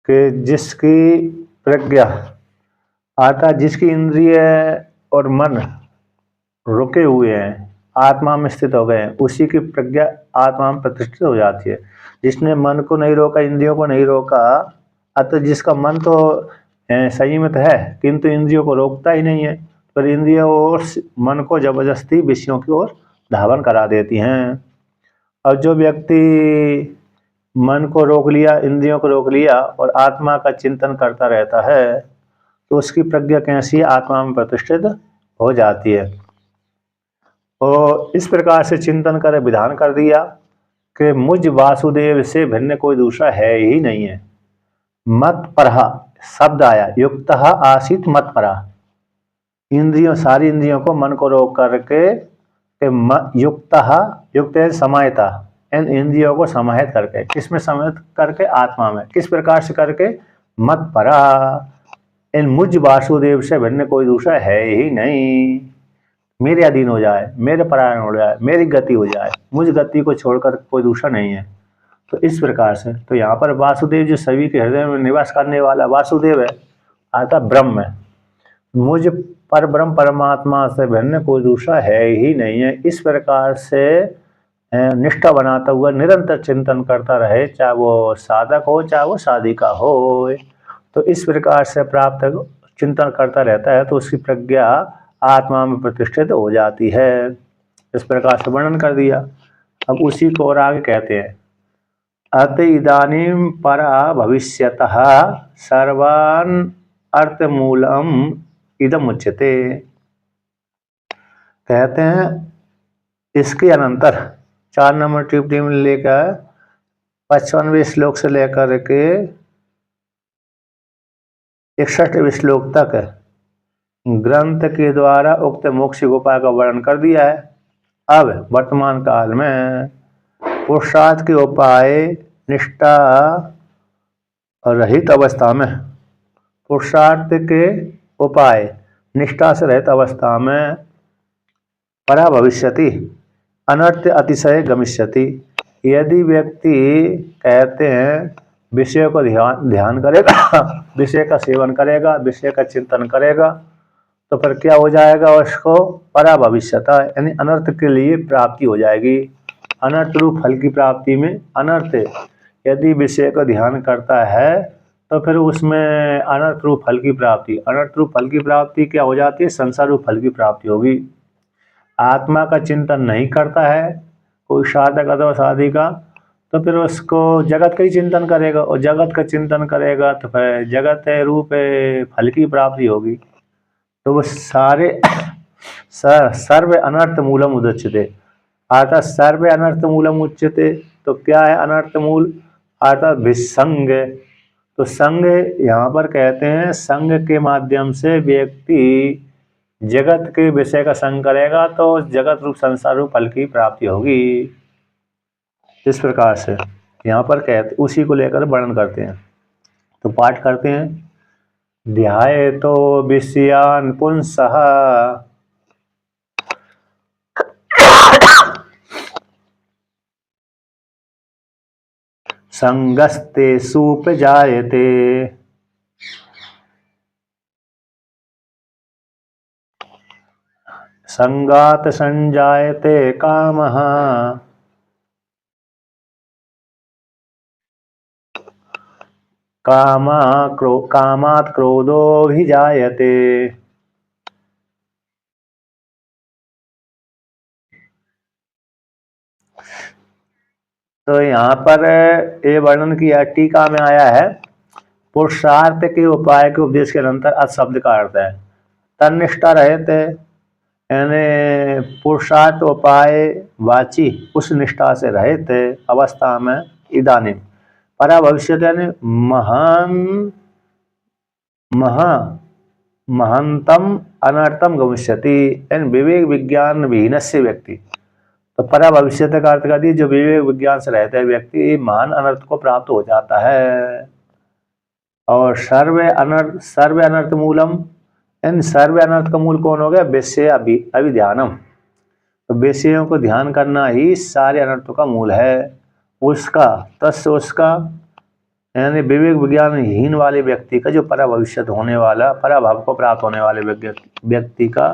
कि जिसकी प्रज्ञा अर्थात जिसकी इंद्रिय और मन रुके हुए हैं, आत्मा में स्थित हो गए हैं, उसी की प्रज्ञा आत्मा में प्रतिष्ठित हो जाती है। जिसने मन को नहीं रोका, इंद्रियों को नहीं रोका, अतः जिसका मन तो संयमित है किंतु इंद्रियों को रोकता ही नहीं है, पर इंद्रियों और मन को जबरदस्ती विषयों की ओर धावन करा देती हैं। और जो व्यक्ति मन को रोक लिया, इंद्रियों को रोक लिया और आत्मा का चिंतन करता रहता है, तो उसकी प्रज्ञा कैसी आत्मा में प्रतिष्ठित हो जाती है। और इस प्रकार से चिंतन कर विधान कर दिया कि मुझ वासुदेव से भिन्न कोई दूसरा है ही नहीं है। मत परहा शब्द आया, युक्त आसित मत परा, इंद्रियों सारी इंद्रियों को मन को रोक करके युक्त युक्त समाहिता, इन इंद्रियों को समाहित करके, किसमें समाहित करके? आत्मा में। किस प्रकार से करके? मत परा, इन मुझ वासुदेव से भिन्न कोई दूसरा है ही नहीं, मेरे अधीन हो जाए, मेरे परायण हो जाए, मेरी गति हो जाए, मुझ गति को छोड़कर कोई दूसरा नहीं है। तो इस प्रकार से तो यहाँ पर वासुदेव जो सभी के हृदय में निवास करने वाला वासुदेव है, अर्थात ब्रह्म है। मुझ पर ब्रह्म परमात्मा से भिन्न कोई दूसरा है ही नहीं है। इस प्रकार से निष्ठा बनाता हुआ निरंतर चिंतन करता रहे, चाहे वो साधक हो चाहे वो साधिका हो। तो इस प्रकार से प्राप्त चिंतन करता रहता है तो उसकी प्रज्ञा आत्मा में प्रतिष्ठित हो जाती है। इस प्रकार से वर्णन कर दिया। अब उसी को और आगे कहते हैं, अत इदानीं परा भविष्यतः सर्वान् अर्थमूलम इदम उच्यते। कहते हैं इसके अनंतर 4 नंबर टिप्पणी में लेकर 55वें श्लोक से लेकर के 61वें श्लोक तक ग्रंथ के द्वारा उक्त मोक्ष उपाय का वर्णन कर दिया है। अब वर्तमान काल में पुरुषार्थ के उपाय निष्ठा रहित अवस्था में, पुरुषार्थ के उपाय निष्ठा से रहित अवस्था में परा भविष्यति अनर्थ अतिशय गमिष्यति। यदि व्यक्ति कहते हैं विषय को ध्यान करेगा, विषय का सेवन करेगा, विषय का चिंतन करेगा, तो फिर क्या हो जाएगा? उसको परा भविष्यता यानी अनर्थ के लिए प्राप्ति हो जाएगी। अनर्थ रूप फल की प्राप्ति में अनर्थ, यदि विषय का ध्यान करता है तो फिर उसमें अनर्थ रूप फल की प्राप्ति, अनर्थ रूप फल की प्राप्ति क्या हो जाती है? संसार रूप फल की प्राप्ति होगी। आत्मा का चिंतन नहीं करता है कोई साधक अथवा साधिका, तो फिर उसको जगत का ही चिंतन करेगा, और जगत का चिंतन करेगा तो फिर जगत रूप फल की प्राप्ति होगी। तो वो सारे सर्व अनर्थ मूलम उच्यते, अर्थात सर्व अनर्थ मूलम उच्यते। तो क्या है अनर्थ मूल? अर्थात विसंग। तो संग यहाँ पर कहते हैं संग के माध्यम से व्यक्ति जगत के विषय का संग करेगा तो जगत रूप संसार रूप फल की प्राप्ति होगी। इस प्रकार से यहाँ पर कहते, उसी को लेकर वर्णन करते हैं। तो पाठ करते हैं, ध्याये तो विषयान पुंसः संगस्ते सुपजायते संगात संजायते कामः कामात् क्रोधोऽभिजायते। तो यहाँ पर ये वर्णन किया, टीका में आया है, पुरुषार्थ के उपाय के उपदेश के अनंतर अथ शब्द का अर्थ है तन्निष्ठा रहते, यानी पुरुषार्थ उपाय वाची उस निष्ठा से रहते अवस्था में इदानीं परा भविष्य यानी महंतम अनर्थम गमिष्यति, यानी विवेक विज्ञान विहीनस्य व्यक्ति। तो परा भविष्य का अर्थ कर दिए जो विवेक विज्ञान से रहते व्यक्ति महान अनर्थ को प्राप्त हो जाता है। और सर्व अनर्थ मूलम, इन सर्व अनर्थ का मूल कौन हो गया? विषय अभिध्यानम। तो विषयों को ध्यान करना ही सारे अनर्थों का मूल है। उसका तस्य उसका यानी विवेक विज्ञानहीन वाले व्यक्ति का जो परा भविष्य होने वाला, पराभव को प्राप्त होने वाले व्यक्ति का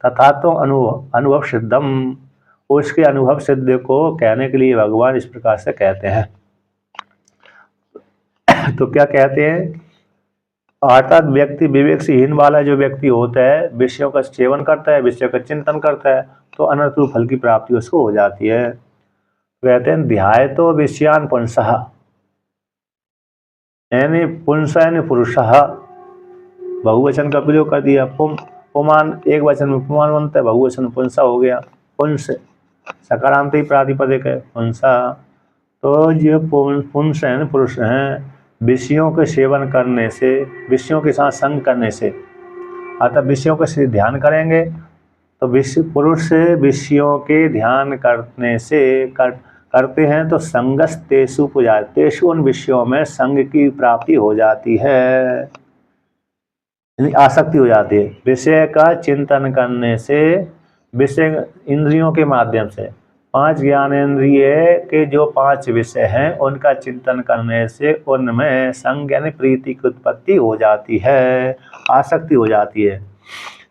तथा तो अनुभव सिद्धम, उसके अनुभव सिद्ध को कहने के लिए भगवान इस प्रकार से कहते हैं। तो क्या कहते हैं, अर्थात व्यक्ति विवेक से हीन वाला जो व्यक्ति होता है, विषयों का सेवन करता है, विषयों का चिंतन करता है, तो अनर्थ रूप फल की प्राप्ति उसको हो जाती है। कहते हैं ध्याय तो विषयान पुंसः, यानी पुंस यानी पुरुषः, बहुवचन का प्रयोग कर दिया। पुमान एक वचन में पुमान बनता है, बहुवचन में पुंसा हो गया। पुंस सकारांत ही प्रातिपदिक है, पुंसा। तो जो पुंस हैं पुरुष हैं, विषयों के सेवन करने से, विषयों के साथ संग करने से, अतः विषयों के ध्यान करेंगे तो पुरुष विषयों के ध्यान करने से करते हैं तो संगस तेसु पुजा, तेसु उन विषयों में संग की प्राप्ति हो जाती है, आसक्ति हो जाती है। विषय का चिंतन करने से, विषय इंद्रियों के माध्यम से, 5 ज्ञानेंद्रिय के जो 5 विषय हैं उनका चिंतन करने से उनमें संग यानी प्रीति की उत्पत्ति हो जाती है, आसक्ति हो जाती है।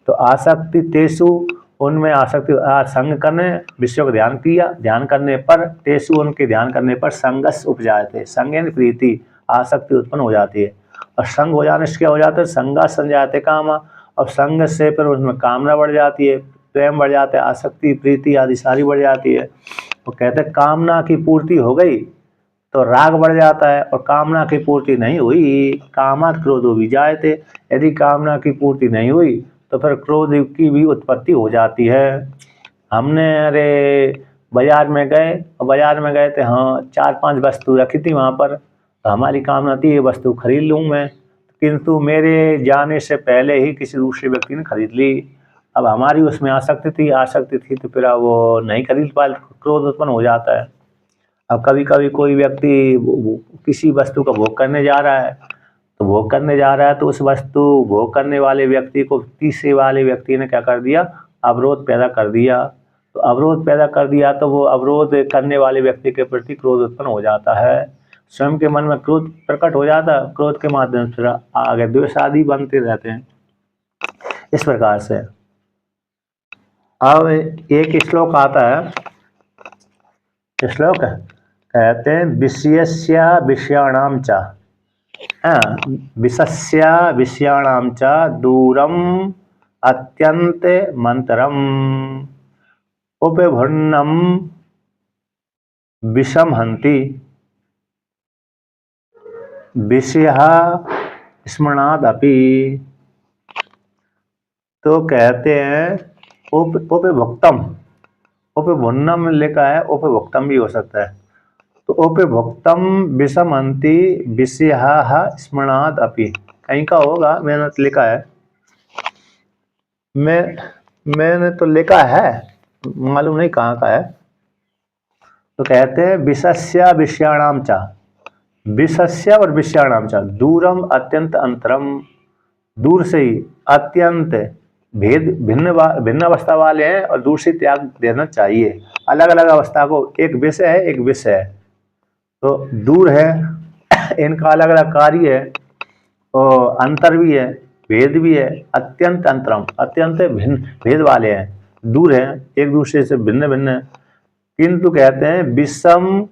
तो आसक्ति तेसु, उनमें आसक्ति, संग करने, विषयों का ध्यान किया, ध्यान करने पर तेसु उनके ध्यान करने पर संगस उपजाते, संग यानी प्रीति, आसक्ति उत्पन्न हो जाती है। और संग हो जाने से क्या हो जाता है, संगा संजाते कामा, और संग से फिर उसमें कामना बढ़ जाती है, प्रेम बढ़ जाता है, आसक्ति प्रीति आदि सारी बढ़ जाती है। तो कहते हैं कामना की पूर्ति हो गई तो राग बढ़ जाता है, और कामना की पूर्ति नहीं हुई, कामात् क्रोधो विजायते, यदि कामना की पूर्ति नहीं हुई तो फिर क्रोध की भी उत्पत्ति हो जाती है। हमने बाजार में गए, और बाजार में गए थे, हाँ 4-5 वस्तु रखी थी वहाँ पर, तो हमारी कामना थी ये वस्तु खरीद लूँ मैं, किंतु मेरे जाने से पहले ही किसी दूसरे व्यक्ति ने खरीद ली। अब हमारी उसमें आसक्ति थी तो फिर वो नहीं खरीद पाए, क्रोध उत्पन्न हो जाता है। अब कभी कभी कोई व्यक्ति किसी वस्तु का भोग करने जा रहा है, तो उस वस्तु भोग करने वाले व्यक्ति को तीसरे वाले व्यक्ति ने क्या कर दिया, अवरोध पैदा कर दिया। तो अवरोध पैदा कर दिया तो वो अवरोध करने वाले व्यक्ति के प्रति क्रोध उत्पन्न हो जाता है, स्वयं के मन में क्रोध प्रकट हो जाता है, क्रोध के माध्यम से आगे द्वेष आदि बनते रहते हैं। इस प्रकार से अब एक श्लोक आता है, श्लोक कहते हैं विषयस्य विषयाणाम च, विषस्य विषयाणाम च दूरम अत्यंत मंतरम उपभुन्नम विषम हंति विषय स्मरणादपि। तो कहते हैं उपभोक्तम, उपभुन्नम लिखा है, उपभोक्तम भी हो सकता है। तो उपभोक्तम विषम हंति विषय स्मरणाद अपि, कहीं का होगा, मैंने तो लिखा है, मैंने तो लिखा है, मालूम नहीं कहाँ का है। तो कहते हैं विषस्य विषयाणाम च, विषस्य और विषयाणाम च दूरम अत्यंत अंतरम, दूर से ही, अत्यंत भेद, भिन्न अवस्था वाले हैं और दूर से त्याग देना चाहिए। अलग अलग अवस्था को, एक विषय है एक विषय है, तो दूर है, इनका अलग अलग कार्य है, और अंतर भी है, भेद भी है। अत्यंत अंतरम, अत्यंत भिन्न भेद वाले हैं, दूर हैं, एक दूसरे से भिन्न भिन्न। किंतु कहते हैं विषम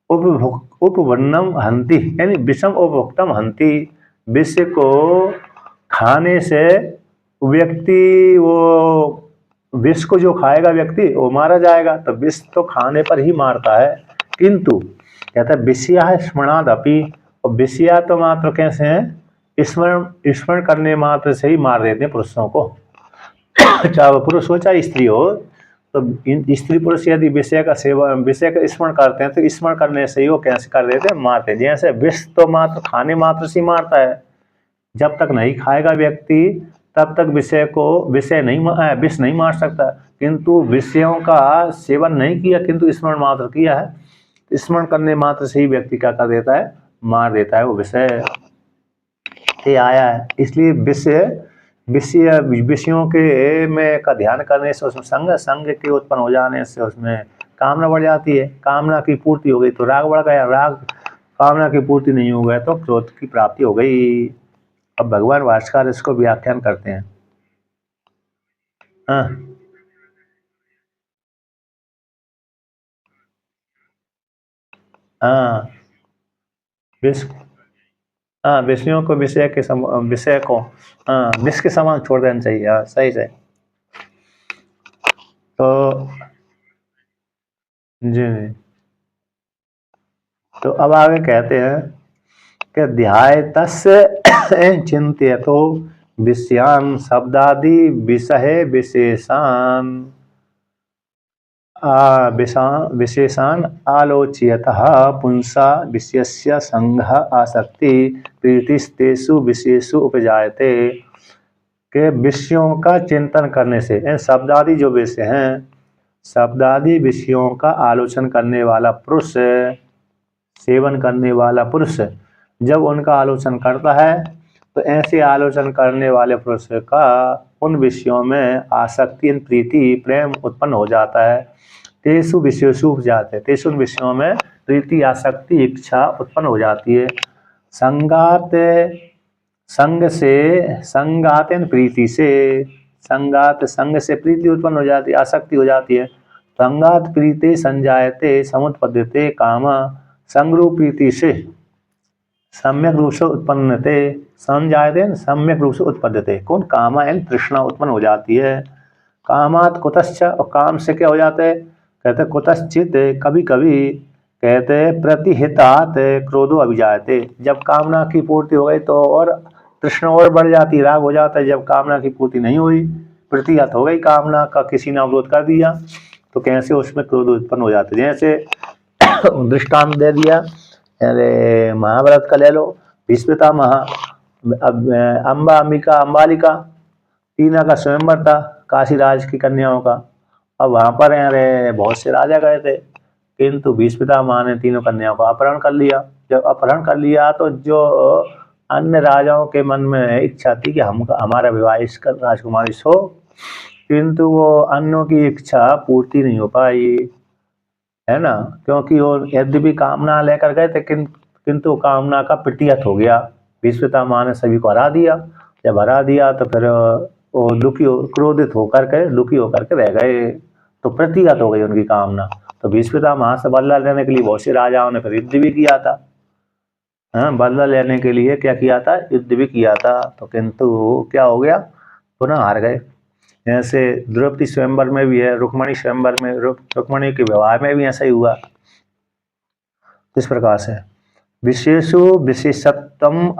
उपभन्नम हंति, यानी विषम उपभोक्तम हंति, विषय को खाने से व्यक्ति, वो विष को जो खाएगा व्यक्ति वो मारा जाएगा, तो विष तो खाने पर ही मारता है। किंतु कहता है विषया स्मरणाद अपि, और विषया तो मात्र कैसे हैं, स्मरण करने मात्र से ही मार देते हैं पुरुषों को, चाहे वो पुरुष हो चाहे स्त्री हो। तो स्त्री पुरुष यदि विषय का सेवन, विषय का स्मरण करते हैं तो स्मरण करने से ही वो कैसे कर देते हैं, मारते हैं। जैसे विष तो मात्र खाने मात्र से मारता है, जब तक नहीं खाएगा व्यक्ति तब तक विषय को विष नहीं मार सकता। किंतु विषयों का सेवन नहीं किया, किंतु स्मरण मात्र किया है, स्मरण करने मात्र से ही व्यक्ति क्या कर देता है, मार देता है वो विषय। ये आया है, इसलिए विषयों के में का ध्यान करने से उसमें संग के उत्पन्न हो जाने से उसमें कामना बढ़ जाती है, कामना की पूर्ति हो गई तो राग बढ़ गया, राग कामना की पूर्ति नहीं हो गया तो क्रोध की प्राप्ति हो गई। अब भगवान भाष्यकार इसको व्याख्यान करते हैं। हाँ हाँ हाँ, विषयों को विषय को हाँ विष के समान छोड़ देना चाहिए। हाँ सही से। तो जी तो अब आगे कहते हैं कि ध्यायतस्य चिंत्यतो विषयान शब्दादि विषय विशेषान विशेषान आलोच्यतः पुंसा विषयस्य संघ आसक्ति प्रीतिस्तेषु विषयेषु उपजायते। के विषयों का चिंतन करने से इन शब्दादि जो विषय हैं, शब्दादि विषयों का आलोचन करने वाला पुरुष, सेवन करने वाला पुरुष जब उनका आलोचन करता है तो ऐसे आलोचन करने वाले पुरुष का उन विषयों में आसक्ति, प्रीति, प्रेम उत्पन्न हो जाता है। तेसु विषयेषु उपजाते, तेसु उन विषयों में प्रीति, आसक्ति, इच्छा उत्पन्न हो जाती है। संगात संग से संगात प्रीति से, संगात संग से प्रीति उत्पन्न हो जाती है, आसक्ति हो जाती है। संगात प्रीति संजायते समुत्पद्यते काम, संगरूप प्रीति से सम्यक रूप से उत्पन्नते संजायते सम्यक रूप से उत्पद्यते। कौन? कामा एन तृष्णा उत्पन्न हो जाती है। कामात कुतश्च, और काम से क्या हो जाता है? कहते कुतश्चित, कभी कभी, कहते प्रतिहितात क्रोधो अभिजायते। जब कामना की पूर्ति हो गई तो और तृष्णा और बढ़ जाती, राग हो जाता है। जब कामना की पूर्ति नहीं हुई, प्रतिहत हो गई कामना का, किसी ने अवरोध कर दिया तो कैसे उसमें क्रोध उत्पन्न हो जाते। जैसे दृष्टांत दे दिया, अरे महाभारत का ले लो, भीष्म महा, अम्बा, अंबिका, अम्बालिका, तीना का स्वयंवर था काशीराज की कन्याओं का। अब वहां पर अरे बहुत से राजा गए थे, किंतु भीष्म ने तीनों कन्याओं का अपहरण कर लिया। जब अपहरण कर लिया तो जो अन्य राजाओं के मन में इच्छा थी कि हम हमारा विवाह इस राजकुमारी से हो, किंतु वो अन्यों की इच्छा पूर्ति नहीं हो पाई, है ना, क्योंकि वो यद्यपि कामना लेकर गए थे किंतु कामना का प्रतिहत हो गया। भीष्म ने सभी को हरा दिया। जब हरा दिया तो फिर वो क्रोधित होकर के, दुखी होकर के रह गए, तो प्रतिहत हो गई उनकी कामना। तो भीष्म से बदला लेने के लिए बहुत से राजाओं ने फिर युद्ध भी किया था। हाँ, बदला लेने के लिए क्या किया था? युद्ध भी किया था। तो किंतु क्या हो गया? पुनः हार गए। ऐसे द्रौपदी स्वयंवर में भी है, रुक्मणी स्वयंवर में, रुक्मणी के विवाह में भी ऐसा ही हुआ। इस प्रकार से विशेषु विशेषत्वम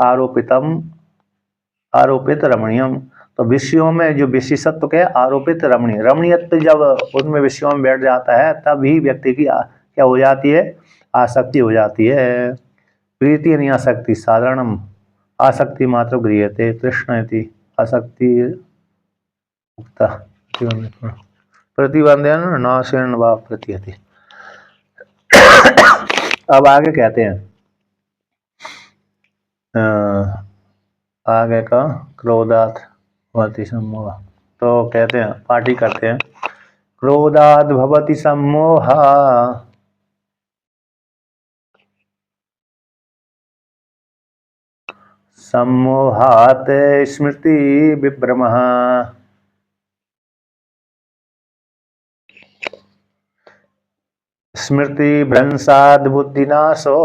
आरोपित रमणीयम। तो विषयों में जो विशेषत्व के आरोपित रमणीय, रमणीयत्व जब उनमें विषयों में बैठ जाता है तभी व्यक्ति की क्या हो जाती है? आसक्ति हो जाती है। प्रीति नहीं आसक्ति, साधारणम आसक्ति मात्र गृह्यते, तृष्णयति आसक्ति प्रतिबंधन नाशेन वा प्रतिहति। अब आगे कहते हैं आगे का क्रोधात भवति सम्मोह। तो कहते हैं, पार्टी करते हैं, क्रोधात भवति सम्मोह, सम्मोहात स्मृति विभ्रमः, स्मृति भ्रंशाद बुद्धिनाशो,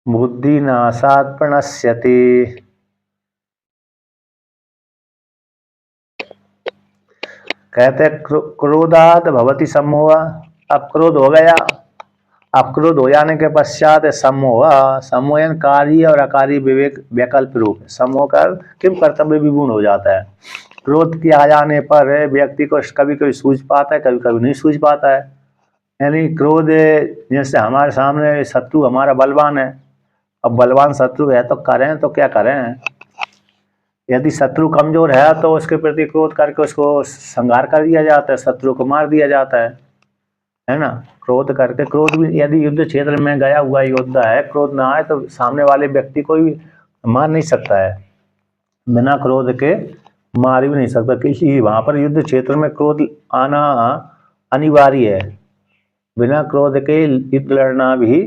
बुद्धिनाशात् प्रणश्यति। कहते क्रोधात भवति सम्मोह। अब क्रोध हो गया, अब क्रोध हो जाने के पश्चात सम्मोह, सम्मोहन कार्य और अकार्य विवेक वैकल्प रूप, सम्मोह कर किम कर्तव्य विगुण हो जाता है। क्रोध के आ जाने पर व्यक्ति को कभी कभी सूझ पाता है, कभी कभी नहीं सूझ पाता है। यानी क्रोध, जैसे हमारे सामने शत्रु हमारा बलवान है, अब बलवान शत्रु है तो करें तो क्या करें? यदि शत्रु कमजोर है तो उसके प्रति क्रोध करके उसको संहार कर दिया जाता है, शत्रु को मार दिया जाता है ना। क्रोध करके, क्रोध भी यदि युद्ध क्षेत्र में गया हुआ योद्धा है, क्रोध ना आए तो सामने वाले व्यक्ति को भी मार नहीं सकता है, बिना क्रोध के मार भी नहीं सकता। किसी वहां पर युद्ध क्षेत्र में क्रोध आना अनिवार्य है। बिना क्रोध के युद्ध लड़ना भी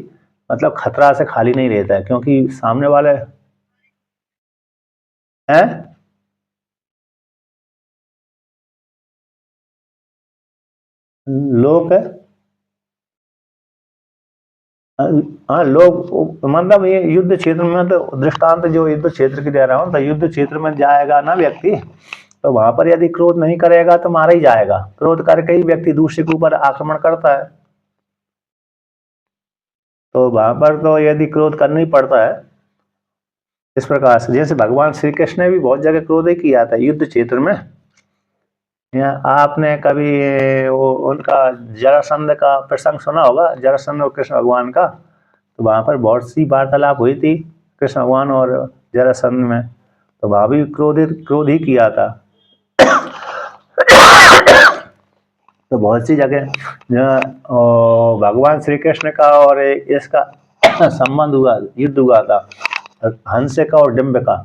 मतलब खतरा से खाली नहीं रहता है, क्योंकि सामने वाले हैं लोग हाँ लोग मतलब ये युद्ध क्षेत्र में तो दृष्टांत जो युद्ध क्षेत्र की दे रहा हूँ, तो युद्ध क्षेत्र में जाएगा ना व्यक्ति, तो वहां पर यदि क्रोध नहीं करेगा तो मारा ही जाएगा। क्रोध करके ही व्यक्ति दूसरे के ऊपर आक्रमण करता है, तो वहां पर तो यदि क्रोध करना ही पड़ता है। इस प्रकार से जैसे भगवान श्री कृष्ण ने भी बहुत जगह क्रोध ही किया था युद्ध क्षेत्र में। या आपने कभी वो उनका जरासंध का प्रसंग सुना होगा, जरासंध और कृष्ण भगवान का, तो वहां पर बहुत सी वार्तालाप हुई थी कृष्ण भगवान और जरासंध में, तो वहां भी क्रोध ही किया था। तो बहुत सी जगह भगवान श्री कृष्ण का और इसका संबंध हुआ, युद्ध हुआ था हंस का और डिम्ब का।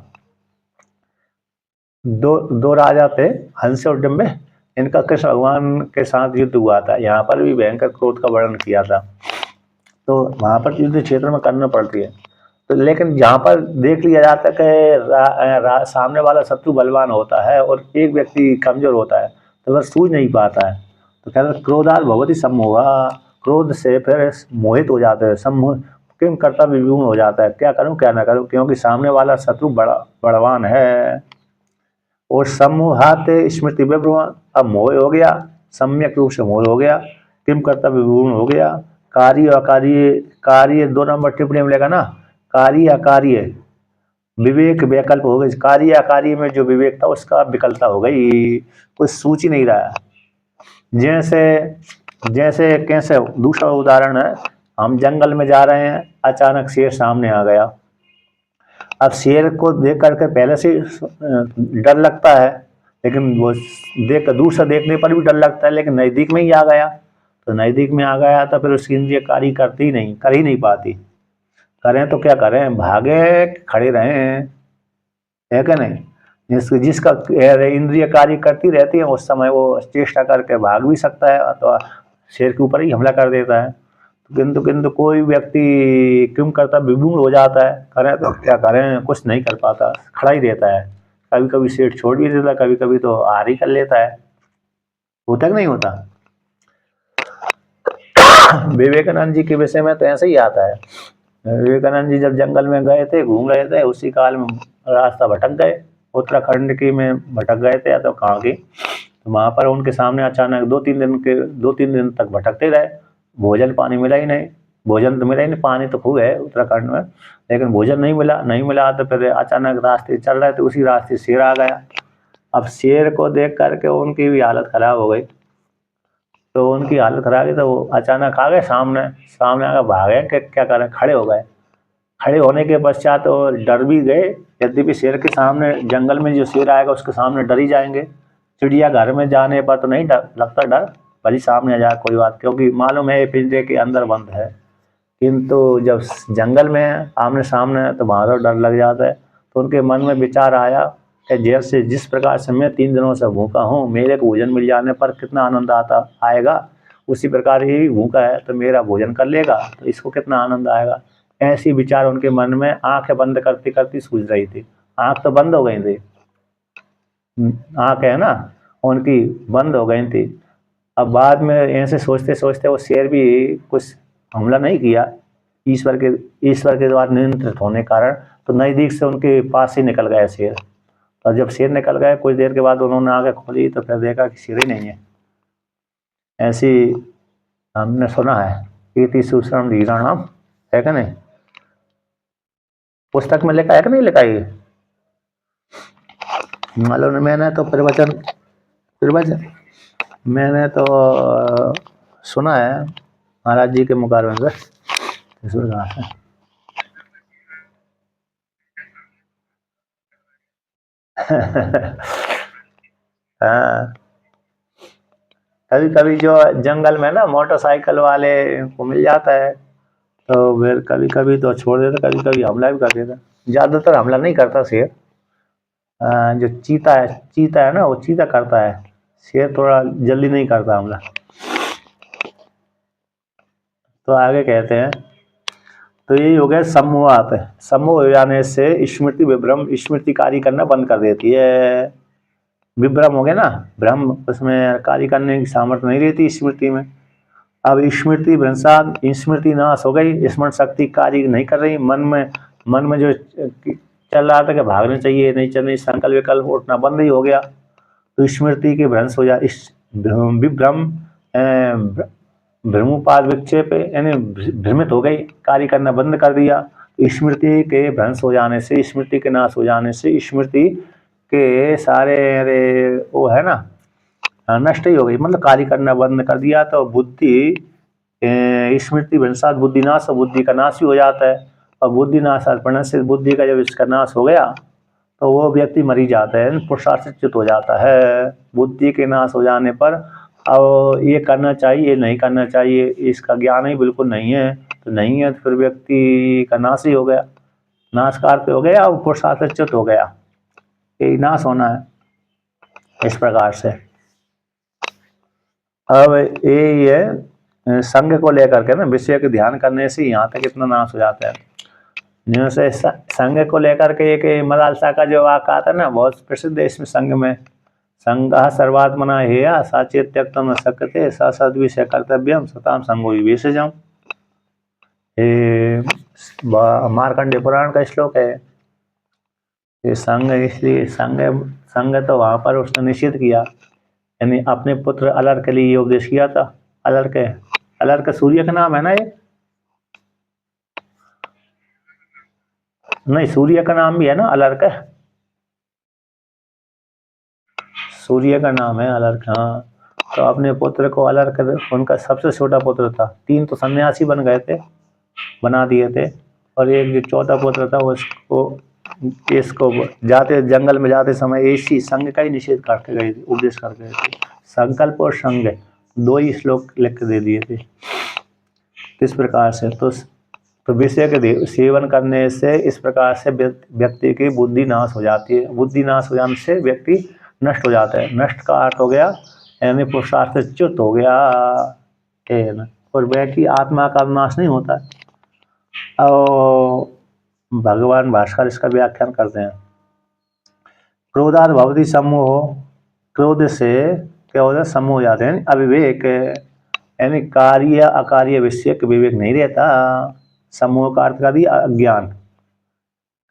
दो दो राजा थे, हंस और डिम्ब, इनका कृष्ण भगवान के साथ युद्ध हुआ था। यहाँ पर भी भयंकर क्रोध का वर्णन किया था, तो वहां पर युद्ध क्षेत्र में करना पड़ती है। तो लेकिन जहाँ पर देख लिया जाता है कि सामने वाला शत्रु बलवान होता है और एक व्यक्ति कमजोर होता है, तो वह सूझ नहीं पाता है, तो कहते हैं क्रोधात भवति सम्मोहा, क्रोध से फिर मोहित हो जाते हैं, सम्मोह किम करता विभून हो जाता है, क्या करूं क्या ना करूं, क्योंकि सामने वाला शत्रु बलवान है। और सम्मोहात स्मृति विभ्रम, अब मोह हो गया, सम्यक रूप से मोह हो गया, किम करता विभून हो गया, कार्य अकार्य, कार्य 2 नंबर टिप्पणी में लेगा ना, कार्य अकार्य विवेक वैकल्प हो गई, कार्य अकार्य में जो विवेक था उसका विकल्पता हो गई, कुछ सूच ही नहीं रहा। जैसे जैसे कैसे दूसरा उदाहरण है, हम जंगल में जा रहे हैं, अचानक शेर सामने आ गया। अब शेर को देख करके पहले से डर लगता है, लेकिन वो देख दूर से देखने पर भी डर लगता है, लेकिन नज़दीक में ही आ गया, तो नज़दीक में आ गया तो फिर उसकी इंद्रिय कार्य करती ही नहीं, कर ही नहीं पाती। करें तो क्या करें, भागे खड़े रहें, है क्या नहीं। जिसका इंद्रिय कार्य करती रहती है उस समय वो चेष्टा करके भाग भी सकता है, तो शेर के ऊपर ही हमला कर देता है। किंतु किंतु कोई व्यक्ति क्यों करता, विभूल हो जाता है, करें तो क्या करें, कुछ नहीं कर पाता, खड़ा ही रहता है। कभी कभी शेर छोड़ भी देता है, कभी कभी तो हार ही कर लेता है। होता कि नहीं होता। विवेकानंद जी के विषय में तो ऐसे ही आता है। विवेकानंद जी जब जंगल में गए थे, घूम रहे थे, उसी काल में रास्ता भटक गए, उत्तराखंड की में भटक गए थे, या तो कहाँ की, तो वहाँ पर उनके सामने अचानक 2-3 दिन तक भटकते रहे, भोजन पानी मिला ही नहीं। भोजन तो मिला ही नहीं, पानी तो खूब है उत्तराखंड में, लेकिन भोजन नहीं मिला। तो फिर अचानक रास्ते चल रहे थे, उसी रास्ते शेर आ गया। अब शेर को देख करके उनकी भी हालत खराब हो गई, तो उनकी हालत खराब है, तो वो अचानक आ गए सामने, आकर भागे कि क्या करें, खड़े हो गए। खड़े होने के पश्चात तो डर भी गए, यद्यपि शेर के सामने, जंगल में जो शेर आएगा उसके सामने डर ही जाएंगे। चिड़ियाघर में जाने पर तो नहीं डर लगता, डर भले सामने आ जाए कोई बात, क्योंकि मालूम है ये पिंजरे के अंदर बंद है। किंतु जब जंगल में आमने सामने है तो वहाँ तो डर लग जाता है। तो उनके मन में विचार आया कि जैसे जिस प्रकार से मैं 3 दिनों से भूखा हूँ, मेरे को भोजन मिल जाने पर कितना आनंद आएगा, उसी प्रकार ये भी भूखा है तो मेरा भोजन कर लेगा तो इसको कितना आनंद आएगा। ऐसी विचार उनके मन में आंखें बंद करती करती सूझ रही थी। आंख तो बंद हो गई थी, आंख है ना उनकी बंद हो गई थी। अब बाद में ऐसे सोचते सोचते वो शेर भी कुछ हमला नहीं किया, ईश्वर के द्वारा नियंत्रित होने के कारण, तो नज़दीक से उनके पास ही निकल गया शेर। और जब शेर निकल गए कुछ देर के बाद उन्होंने आंखें खोली तो फिर देखा कि शेर ही नहीं है। ऐसी हमने सुना है, इति सुश्रम धीराणाम, है क्या नहीं, पुस्तक में लिखा है कि नहीं लिखा ये मालूम। मैंने तो प्रवचन मैंने तो सुना है महाराज जी के मुकाबले में। हाँ, कभी कभी जो जंगल में ना मोटरसाइकिल वाले को मिल जाता है, तो फिर कभी कभी तो छोड़ देता, कभी कभी हमला भी कर देता। ज़्यादातर हमला नहीं करता शेर। जो चीता है ना, वो चीता करता है, शेर थोड़ा जल्दी नहीं करता हमला। तो आगे कहते हैं, तो यही हो गया सम्मोहात। सम्मोह हो जाने से स्मृति विभ्रम, स्मृति कार्य करना बंद कर देती है। विभ्रम हो गया ना, भ्रम, उसमें कार्य करने की सामर्थ्य नहीं रहती स्मृति में। अब स्मृति भ्रंशात, स्मृति नाश हो गई, स्मरण शक्ति कार्य नहीं कर रही। मन में जो चल रहा था कि भागना चाहिए, नहीं चलने, संकल्प विकल्प उठना बंद ही हो गया। तो स्मृति के भ्रंश हो जाए, विभ्रम, भ्रमोपाद विक्षेप, यानी भ्रमित हो गई, कार्य करना बंद कर दिया। स्मृति के भ्रंश हो जाने से, स्मृति के नाश हो जाने से, स्मृति के सारे वो है ना नष्ट ही हो गई, मतलब कार्य करना बंद कर दिया। तो बुद्धि, स्मृति भ्रंशात बुद्धि नाश, बुद्धि का नाश ही हो जाता है। और बुद्धि नाशात प्रणय से, बुद्धि का जब इसका नाश हो गया तो वो व्यक्ति मरी जाता है, पुरुषार्थ से च्युत हो जाता है। बुद्धि के नाश हो जाने पर अब ये करना चाहिए, ये नहीं करना चाहिए, इसका ज्ञान ही बिल्कुल नहीं है, तो नहीं है, तो फिर व्यक्ति का नाश ही हो गया, नाश कार्य हो गया, और पुरुषार्थ से च्युत हो गया, यही नाश होना है इस प्रकार से। अब यही है संग को लेकर के ना, विषय के ध्यान करने से यहाँ तक इतना नाश हो जाता है। जैसे संग को लेकर के एक मलालसा का जो वाक्य आता है ना, बहुत प्रसिद्ध है इसमें। संग में संगः सर्वात्मना हेया साचे त्यक्तम न शक्यते स सद्विषय कर्तव्यम सताम संगो विवेशजम। ये मार्कंडेय पुराण का श्लोक है। ये संग, इसलिए संग तो वहाँ पर उसने निषेध किया, यानी अपने पुत्र अलर के लिए उपदेश किया था। अलर के सूर्य का नाम है ना ये, नहीं सूर्य का नाम भी है ना अलर का, सूर्य का नाम है अलर्क। हाँ, तो अपने पुत्र को अलर्क, उनका सबसे छोटा पुत्र था, 3 तो सन्यासी बन गए थे, बना दिए थे, और एक जो चौथा पुत्र था इसको जाते जंगल में जाते समय इसी संग का ही निषेध करके गए थे, उपदेश करके गए थे। संकल्प और संग 2 ही श्लोक लिख के दे दिए थे। इस प्रकार से तो विषय के सेवन करने से इस प्रकार से व्यक्ति की बुद्धि नाश हो जाती है। बुद्धि नाश हो जाने से व्यक्ति नष्ट हो जाता है। नष्ट का अर्थ हो गया यानी पुरुषार्थ से च्युत हो गया, और व्यक्ति आत्मा का नाश नहीं होता। और भगवान भास्कर इसका व्याख्यान करते हैं, क्रोधाद भवति सम्मोह, क्रोध से क्या होता है, सम्मोह हो जाते हैं, अविवेक, यानी कार्य अकार्य विषय का विवेक नहीं रहता। सम्मोह का अर्थ कर दिया अज्ञान,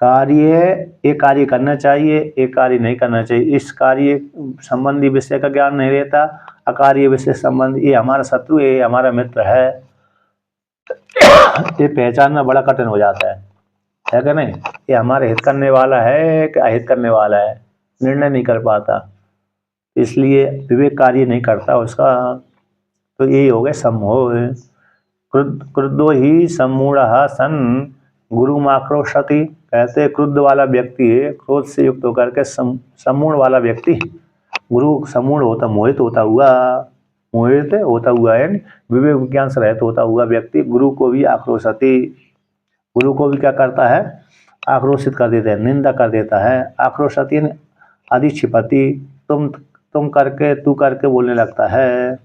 एक कार्य करना चाहिए, एक कार्य नहीं करना चाहिए, इस कार्य संबंधी विषय का ज्ञान नहीं रहता। अकार्य विषय संबंधी, ये हमारा शत्रु है, ये हमारा मित्र है, ये पहचानना बड़ा कठिन हो जाता है कि नहीं। ये हमारे हित करने वाला है कि अहित करने वाला है, निर्णय नहीं कर पाता, इसलिए विवेक कार्य नहीं करता उसका। तो यही हो गए सम्मोह। क्रुद्धो ही सम्मूढ़ः सन गुरुमाक्रोशति, कहते क्रुद्ध वाला व्यक्ति, क्रोध से युक्त होकर के सम्मूढ़ वाला व्यक्ति, गुरु सम्मूढ़ होता, मोहित होता हुआ यानी विवेक विज्ञान से रहित होता हुआ व्यक्ति गुरु को भी आक्रोशति, गुरु को भी क्या करता है, आक्रोशित कर देता है, निंदा कर देता है। आक्रोशति यानी अधिक्षिपति, तुम करके, तू करके बोलने लगता है।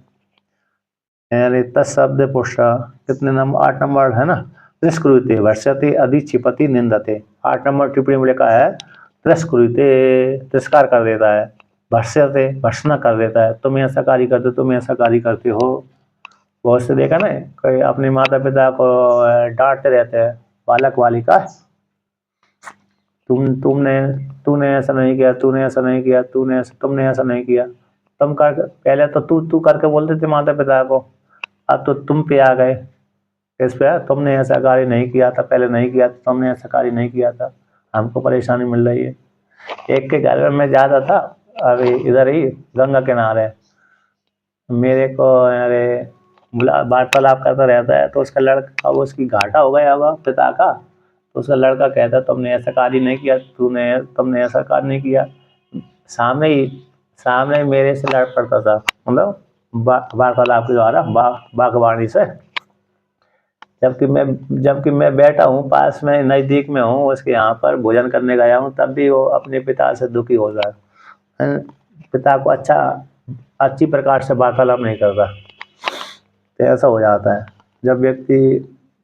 तत्शब्द पुरुष कितने नंबर, 8 नंबर है ना, तिरस्कृते वर्षते अधिक्षिपति निंदते, 8 नंबर टिप्पणी में लिखा है तिरस्कृते, तिरस्कार कर देता है, वर्षते भर्सना कर देता है, तुम ऐसा कार्य करते, तुम ऐसा कार्य करते हो। बहुत से देखा ना, कोई अपने माता पिता को डांटते रहते हैं, बालक बालिका, तूने ऐसा नहीं किया, तुमने ऐसा नहीं किया, तुम कर, पहले तो तू करके बोलते थे माता पिता को, अब तो तुम पे आ गए, इस पे तुमने ऐसा कार्य नहीं किया था, पहले नहीं किया था, तुमने ऐसा कार्य नहीं किया था, हमको परेशानी मिल रही है। एक के घर में जाता था, अभी इधर ही गंगा किनारे, मेरे को अरे वार्तालाप करता रहता है, तो उसका लड़का, अब उसकी घाटा हो गया होगा पिता का, तो उसका लड़का कहता तुमने ऐसा कार्य नहीं किया, तुमने ऐसा कार्य नहीं किया, सामने मेरे से लड़ पड़ता था, मतलब वार्तालाप के द्वारा, बागवानी से। जबकि मैं बैठा हूँ पास में, नज़दीक में हूँ, उसके यहाँ पर भोजन करने गया हूँ, तब भी वो अपने पिता से दुखी हो रहा है, पिता को अच्छी प्रकार से वार्तालाप नहीं करता, तो ऐसा हो जाता है। जब व्यक्ति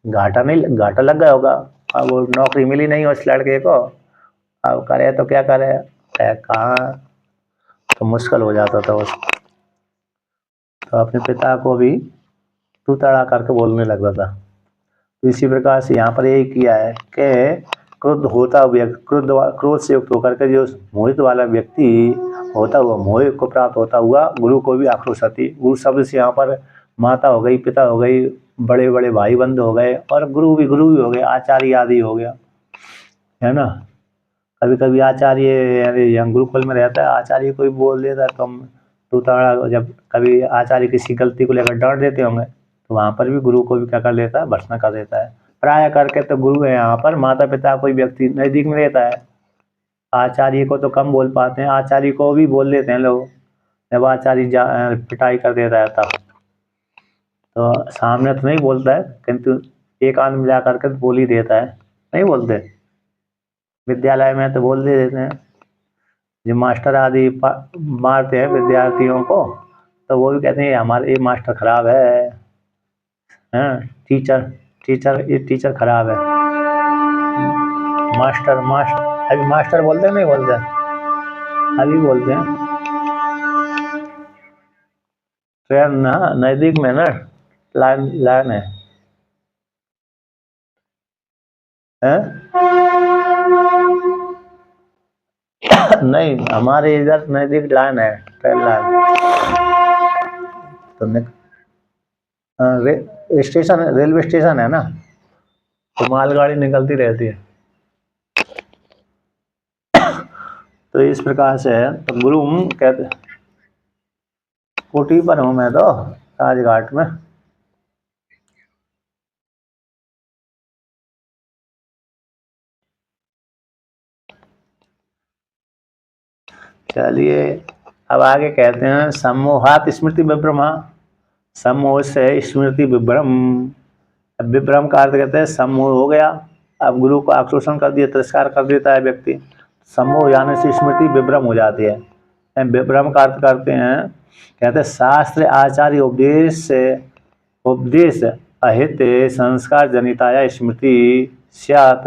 घाटा लग गया होगा, अब वो नौकरी मिली नहीं उस लड़के को, अब करे तो क्या करे, कहाँ, तो मुश्किल हो जाता था उसको। तो अपने पिता को भी तू तड़ा करके बोलने लगता था। तो इसी प्रकार से यहाँ पर यही किया है कि क्रोध से युक्त होकर के जो मोहित वाला व्यक्ति होता हुआ, मोह को प्राप्त होता हुआ गुरु को भी आक्रोश आती। गुरु शब्द से यहाँ पर माता हो गई, पिता हो गई, बड़े बड़े भाई बंद हो गए, और गुरु भी हो गए, आचार्य आदि हो गया, है ना। कभी कभी आचार्य, यहाँ गुरुकुल में रहता है, आचार्य कोई बोल देता है तुम तू तड़ा, जब कभी आचार्य किसी गलती को लेकर डांट देते होंगे, तो वहाँ पर भी गुरु को भी क्या कर लेता है, भर्त्सना कर देता है। प्राय करके तो गुरु है यहाँ पर माता पिता कोई व्यक्ति नजदीक में रहता है, आचार्य को तो कम बोल पाते हैं, आचार्य को भी बोल देते हैं लोग, जब आचार्य पिटाई कर देता है तब तो सामने तो नहीं बोलता है, किंतु एक आध में जा करके बोल ही देता है, नहीं बोलते। विद्यालय में तो बोल देते हैं, जो मास्टर आदि मारते हैं विद्यार्थियों को, तो वो भी कहते हैं हमारे ये मास्टर खराब है, हैं, ये टीचर खराब है। मास्टर अभी मास्टर बोलते हैं, नहीं बोलते, अभी बोलते हैं। ट्रेन ना नजदीक में ना लाइन है? नहीं, हमारे इधर नजदीक लाइन है, ट्रेन लाइन। तो स्टेशन, रेलवे स्टेशन है ना, तो मालगाड़ी निकलती रहती है। तो इस प्रकार से है। तो गुरु कहते, कोठी पर हूँ मैं तो, राजघाट में। चलिए अब आगे कहते हैं, सम्मोहात स्मृति विभ्रमा, सम्मोह से स्मृति विभ्रम। विभ्रम का अर्थ कहते हैं सम्मोह हो गया, अब गुरु को आक्रोशन कर दिया, तिरस्कार कर देता है व्यक्ति, सम्मोह जाने से स्मृति विभ्रम हो जाती है। विभ्रम का अर्थ करते हैं, कहते हैं शास्त्र आचार्य उपदेश अहित संस्कार जनिताया स्मृति स्यात्।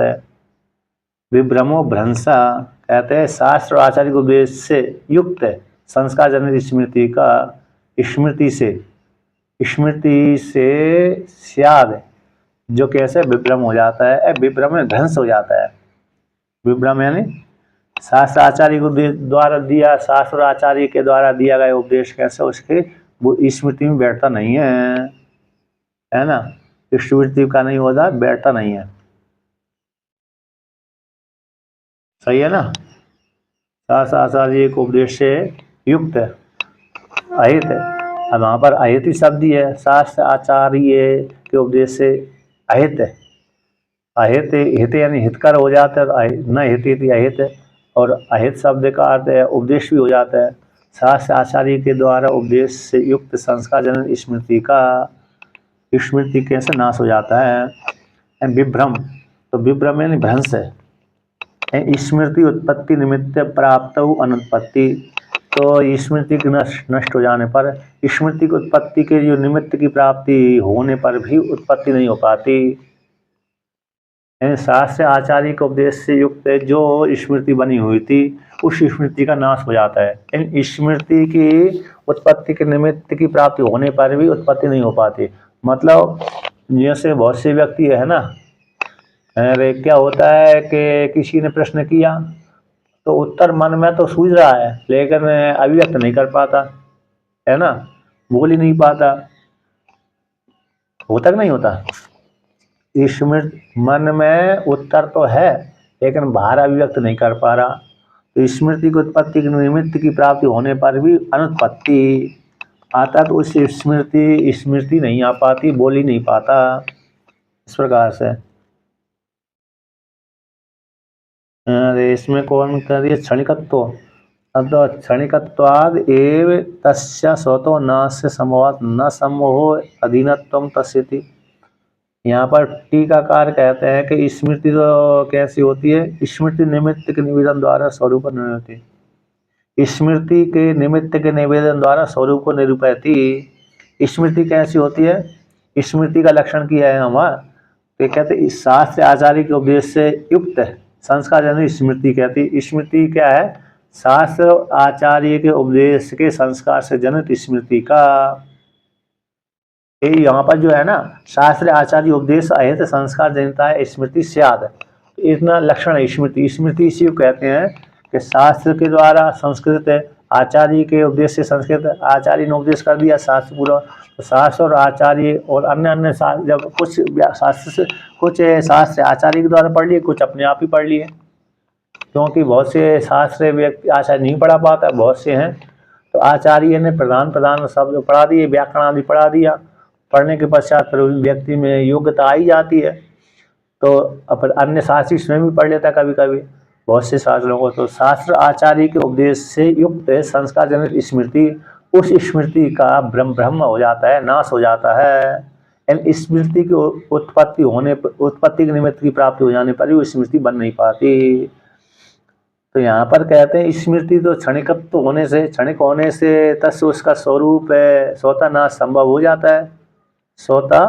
विभ्रमो भ्रंशा, कहते हैं शास्त्र और आचार्य के उपदेश से युक्त संस्कार जनित स्मृति से स्याद, जो कैसे विभ्रम हो जाता है, विभ्रम में ध्वंस हो जाता है। विभ्रम यानी शास्त्र आचार्य को द्वारा दिया, शास्त्र आचार्य के द्वारा दिया गया उपदेश कैसे उसके वो स्मृति में बैठता नहीं है ना, स्मृति का नहीं होता, बैठता नहीं है। सही है ना। शास्त्र आचार्य के उपदेश से युक्त अहित, अब वहाँ पर अहित ही शब्द ही है, शास्त्र आचार्य के उपदेश से अहित, अहित हित यानी हितकर हो जाता है, न हित अहित, और अहित शब्द का अर्थ है उपदेश भी हो जाता है। शास्त्र आचार्य के द्वारा उपदेश से युक्त संस्कार जनक स्मृति कैसे नाश हो जाता है। विभ्रम, तो विभ्रम यानी भ्रंश है। स्मृति उत्पत्ति निमित्त प्राप्त अनुत्पत्ति, तो स्मृति के नष्ट हो जाने पर, स्मृति की उत्पत्ति के जो निमित्त की प्राप्ति होने पर भी उत्पत्ति नहीं हो पाती। शास्त्र आचार्य के उपदेश से युक्त जो स्मृति बनी हुई थी उस स्मृति का नाश हो जाता है। स्मृति की उत्पत्ति के निमित्त की प्राप्ति होने पर भी उत्पत्ति नहीं हो पाती। मतलब जैसे बहुत से व्यक्ति है ना, अरे क्या होता है कि किसी ने प्रश्न किया तो उत्तर मन में तो सूझ रहा है, लेकिन अभिव्यक्त नहीं कर पाता, है ना, बोल ही नहीं पाता, होता कि नहीं होता। स्मृति मन में उत्तर तो है लेकिन बाहर अभिव्यक्त नहीं कर पा रहा। तो स्मृति की उत्पत्ति के निमित्त की प्राप्ति होने पर भी अनुत्पत्ति आता, तो उस स्मृति नहीं आ पाती, बोल ही नहीं पाता। इस प्रकार से इसमें कौन कर रही है, क्षणिकत्व, अतः क्षणिकत्वाद एव तस्य स्वतो नास्य समवात न सम्मोहो अधीनत्वम तस्यति। यहाँ पर टीकाकार कहते हैं कि स्मृति तो कैसी होती है, स्मृति निमित्त के निवेदन द्वारा स्वरूप निरूपति, स्मृति के निमित्त के निवेदन द्वारा स्वरूप को निरूपति। स्मृति कैसी होती है, स्मृति का लक्षण किया है हमारा। तो कहते इस शास्त्र आचार्य के उपदेश से युक्त संस्कार जनित स्मृति कहती। स्मृति क्या है? शास्त्र आचार्य के उपदेश के संस्कार से जनित स्मृति का। ये यहाँ पर जो है ना, शास्त्र आचार्य उपदेश अहित संस्कार जनता है स्मृति स्याद, इतना लक्षण है स्मृति। स्मृति इसी को कहते हैं कि शास्त्र के द्वारा संस्कृत, आचार्य के उपदेश से संस्कृत, आचार्य ने उपदेश कर दिया शास्त्र पूरा, तो शास्त्र और आचार्य और अन्य अन्य जब कुछ शास्त्र से कुछ शास्त्र आचार्य के द्वारा पढ़ लिए, कुछ अपने आप ही पढ़ लिए, क्योंकि बहुत से शास्त्र व्यक्ति आचार्य नहीं पढ़ा पाता, बहुत से हैं, तो आचार्य ने प्रधान प्रधान शब्द पढ़ा दिए, व्याकरण आदि पढ़ा दिया। पढ़ने के पश्चात फिर व्यक्ति में योग्यता आई जाती है, तो अब अन्य शास्त्री स्वयं भी पढ़ लेता है कभी कभी, बहुत से शास्त्रों को। तो शास्त्र आचार्य के उपदेश से युक्त संस्कार जनित स्मृति, उस स्मृति का ब्रह्म हो जाता है, नाश हो जाता है। स्मृति की उत्पत्ति के निमित्त की प्राप्ति हो जाने पर भी वो स्मृति बन नहीं पाती। तो यहाँ पर कहते हैं स्मृति तो क्षणिकत्व होने से, क्षणिक होने से तस्य उसका स्वरूप है स्वतः नाश संभव हो जाता है, स्वतः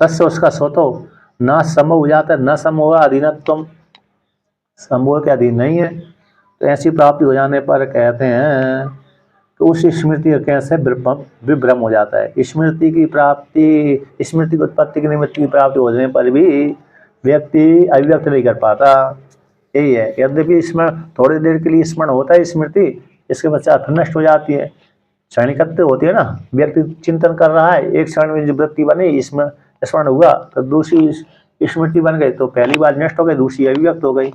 तस्य उसका स्वतः नाश संभव हो जाता है, न संभव अधीनत्व, संभव के अधीन नहीं है। तो ऐसी प्राप्ति हो जाने पर कहते हैं तो उस स्मृति कैसे विभ्रम हो जाता है। स्मृति की प्राप्ति, स्मृति की उत्पत्ति के निमित्त की प्राप्ति होने पर भी व्यक्ति अभिव्यक्त नहीं कर पाता, यही है। यद्यपि स्मरण थोड़ी देर के लिए स्मरण होता है स्मृति, इसके पश्चात नष्ट हो जाती है, क्षणिकत्व होती है ना। व्यक्ति चिंतन कर रहा है, एक क्षण में जो वृत्ति बनी, स्मरण हुआ तो दूसरी स्मृति बन गई, तो पहली बार नष्ट हो गई, दूसरी अभिव्यक्त हो गई,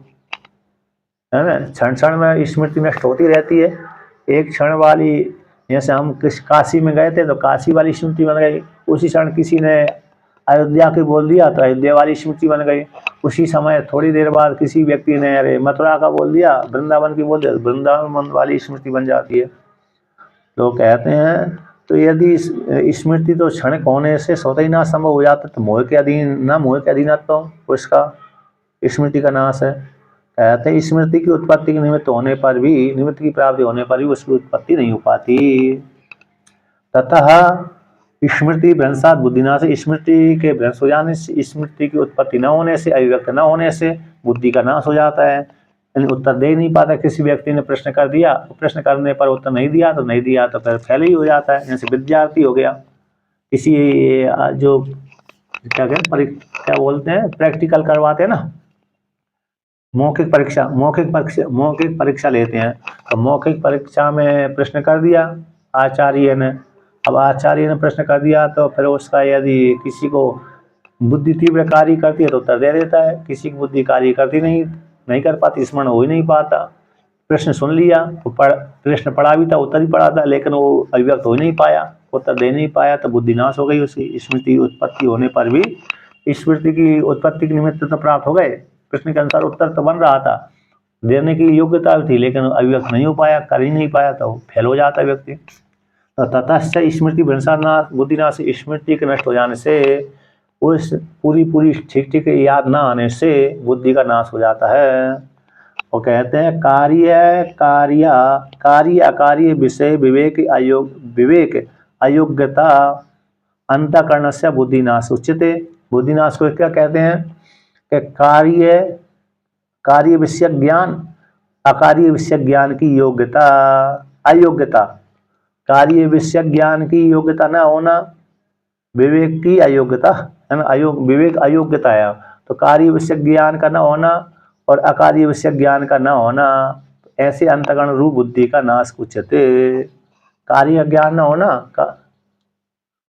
है ना। क्षण क्षण में स्मृति नष्ट होती रहती है। एक क्षण वाली, जैसे हम काशी में गए थे तो काशी वाली स्मृति बन गई, उसी क्षण किसी ने अयोध्या की बोल दिया तो अयोध्या वाली स्मृति बन गई, उसी समय थोड़ी देर बाद किसी व्यक्ति ने अरे मथुरा का बोल दिया, वृंदावन की बोल दिया, वृंदावन वाली स्मृति बन जाती है। तो कहते हैं तो यदि स्मृति तो क्षणिक होने से स्वतः ही नाश संभव हो जाता, तो मोह के अधीन, न मोह के अधीन तो उसका स्मृति का नाश है। कहते हैं स्मृति की उत्पत्ति के निमित्त होने पर भी, निमित्त की प्राप्ति होने पर भी उसकी उत्पत्ति नहीं हो पाती। ततः स्मृति भ्रंशात बुद्धिनाश, स्मृति के भ्रंश हो जाने से, स्मृति की उत्पत्ति न होने से, अभिव्यक्त न होने से बुद्धि का नाश हो जाता है। यानी उत्तर दे नहीं पाता। किसी व्यक्ति ने प्रश्न कर दिया, प्रश्न करने पर उत्तर नहीं दिया तो फिर फेल ही हो जाता है। जैसे विद्यार्थी हो गया, किसी जो क्या बोलते हैं, प्रैक्टिकल करवाते हैं ना, मौखिक परीक्षा लेते हैं, तो मौखिक परीक्षा में प्रश्न कर दिया आचार्य ने, अब आचार्य ने प्रश्न कर दिया तो फिर उसका यदि किसी को बुद्धि तीव्र कार्य करती है तो उत्तर दे देता है, किसी की बुद्धि कार्य करती नहीं कर पाती, स्मरण हो ही नहीं पाता। प्रश्न सुन लिया तो प्रश्न पढ़ा भी था, उत्तर ही पढ़ा था, लेकिन वो अभिव्यक्त हो नहीं पाया, उत्तर दे नहीं पाया, तो बुद्धि नाश हो गई उसकी। स्मृति उत्पत्ति होने पर भी स्मृति की उत्पत्ति के निमित्त तो प्राप्त हो गए, प्रश्न के अनुसार उत्तर तो बन रहा था, देने की योग्यता थी, लेकिन अभिव्यक्त नहीं हो पाया, कर ही नहीं पाया, तो फेल हो जाता व्यक्ति। तो ततश्च स्मृति भ्रंशानाश बुद्धिनाश, स्मृति के नष्ट हो जाने से, उस पूरी ठीक याद ना आने से बुद्धि का नाश हो जाता है। वो कहते हैं कार्य अकार्य विषय विवेक अयोग्यता अंतःकरण से बुद्धिनाश उच्यते। बुद्धिनाश को क्या कहते हैं कि कार्य विषय ज्ञान, अकार्य विषय ज्ञान की योग्यता, अयोग्यता, कार्य विषय ज्ञान की योग्यता न होना, विवेक की अयोग्यता है ना, विवेक अयोग्यता है, तो कार्य विषय ज्ञान का न होना और अकार्य विषय ज्ञान का न होना, ऐसे अंतःकरण रूप बुद्धि का नाश उच्यते। कार्य ज्ञान न होना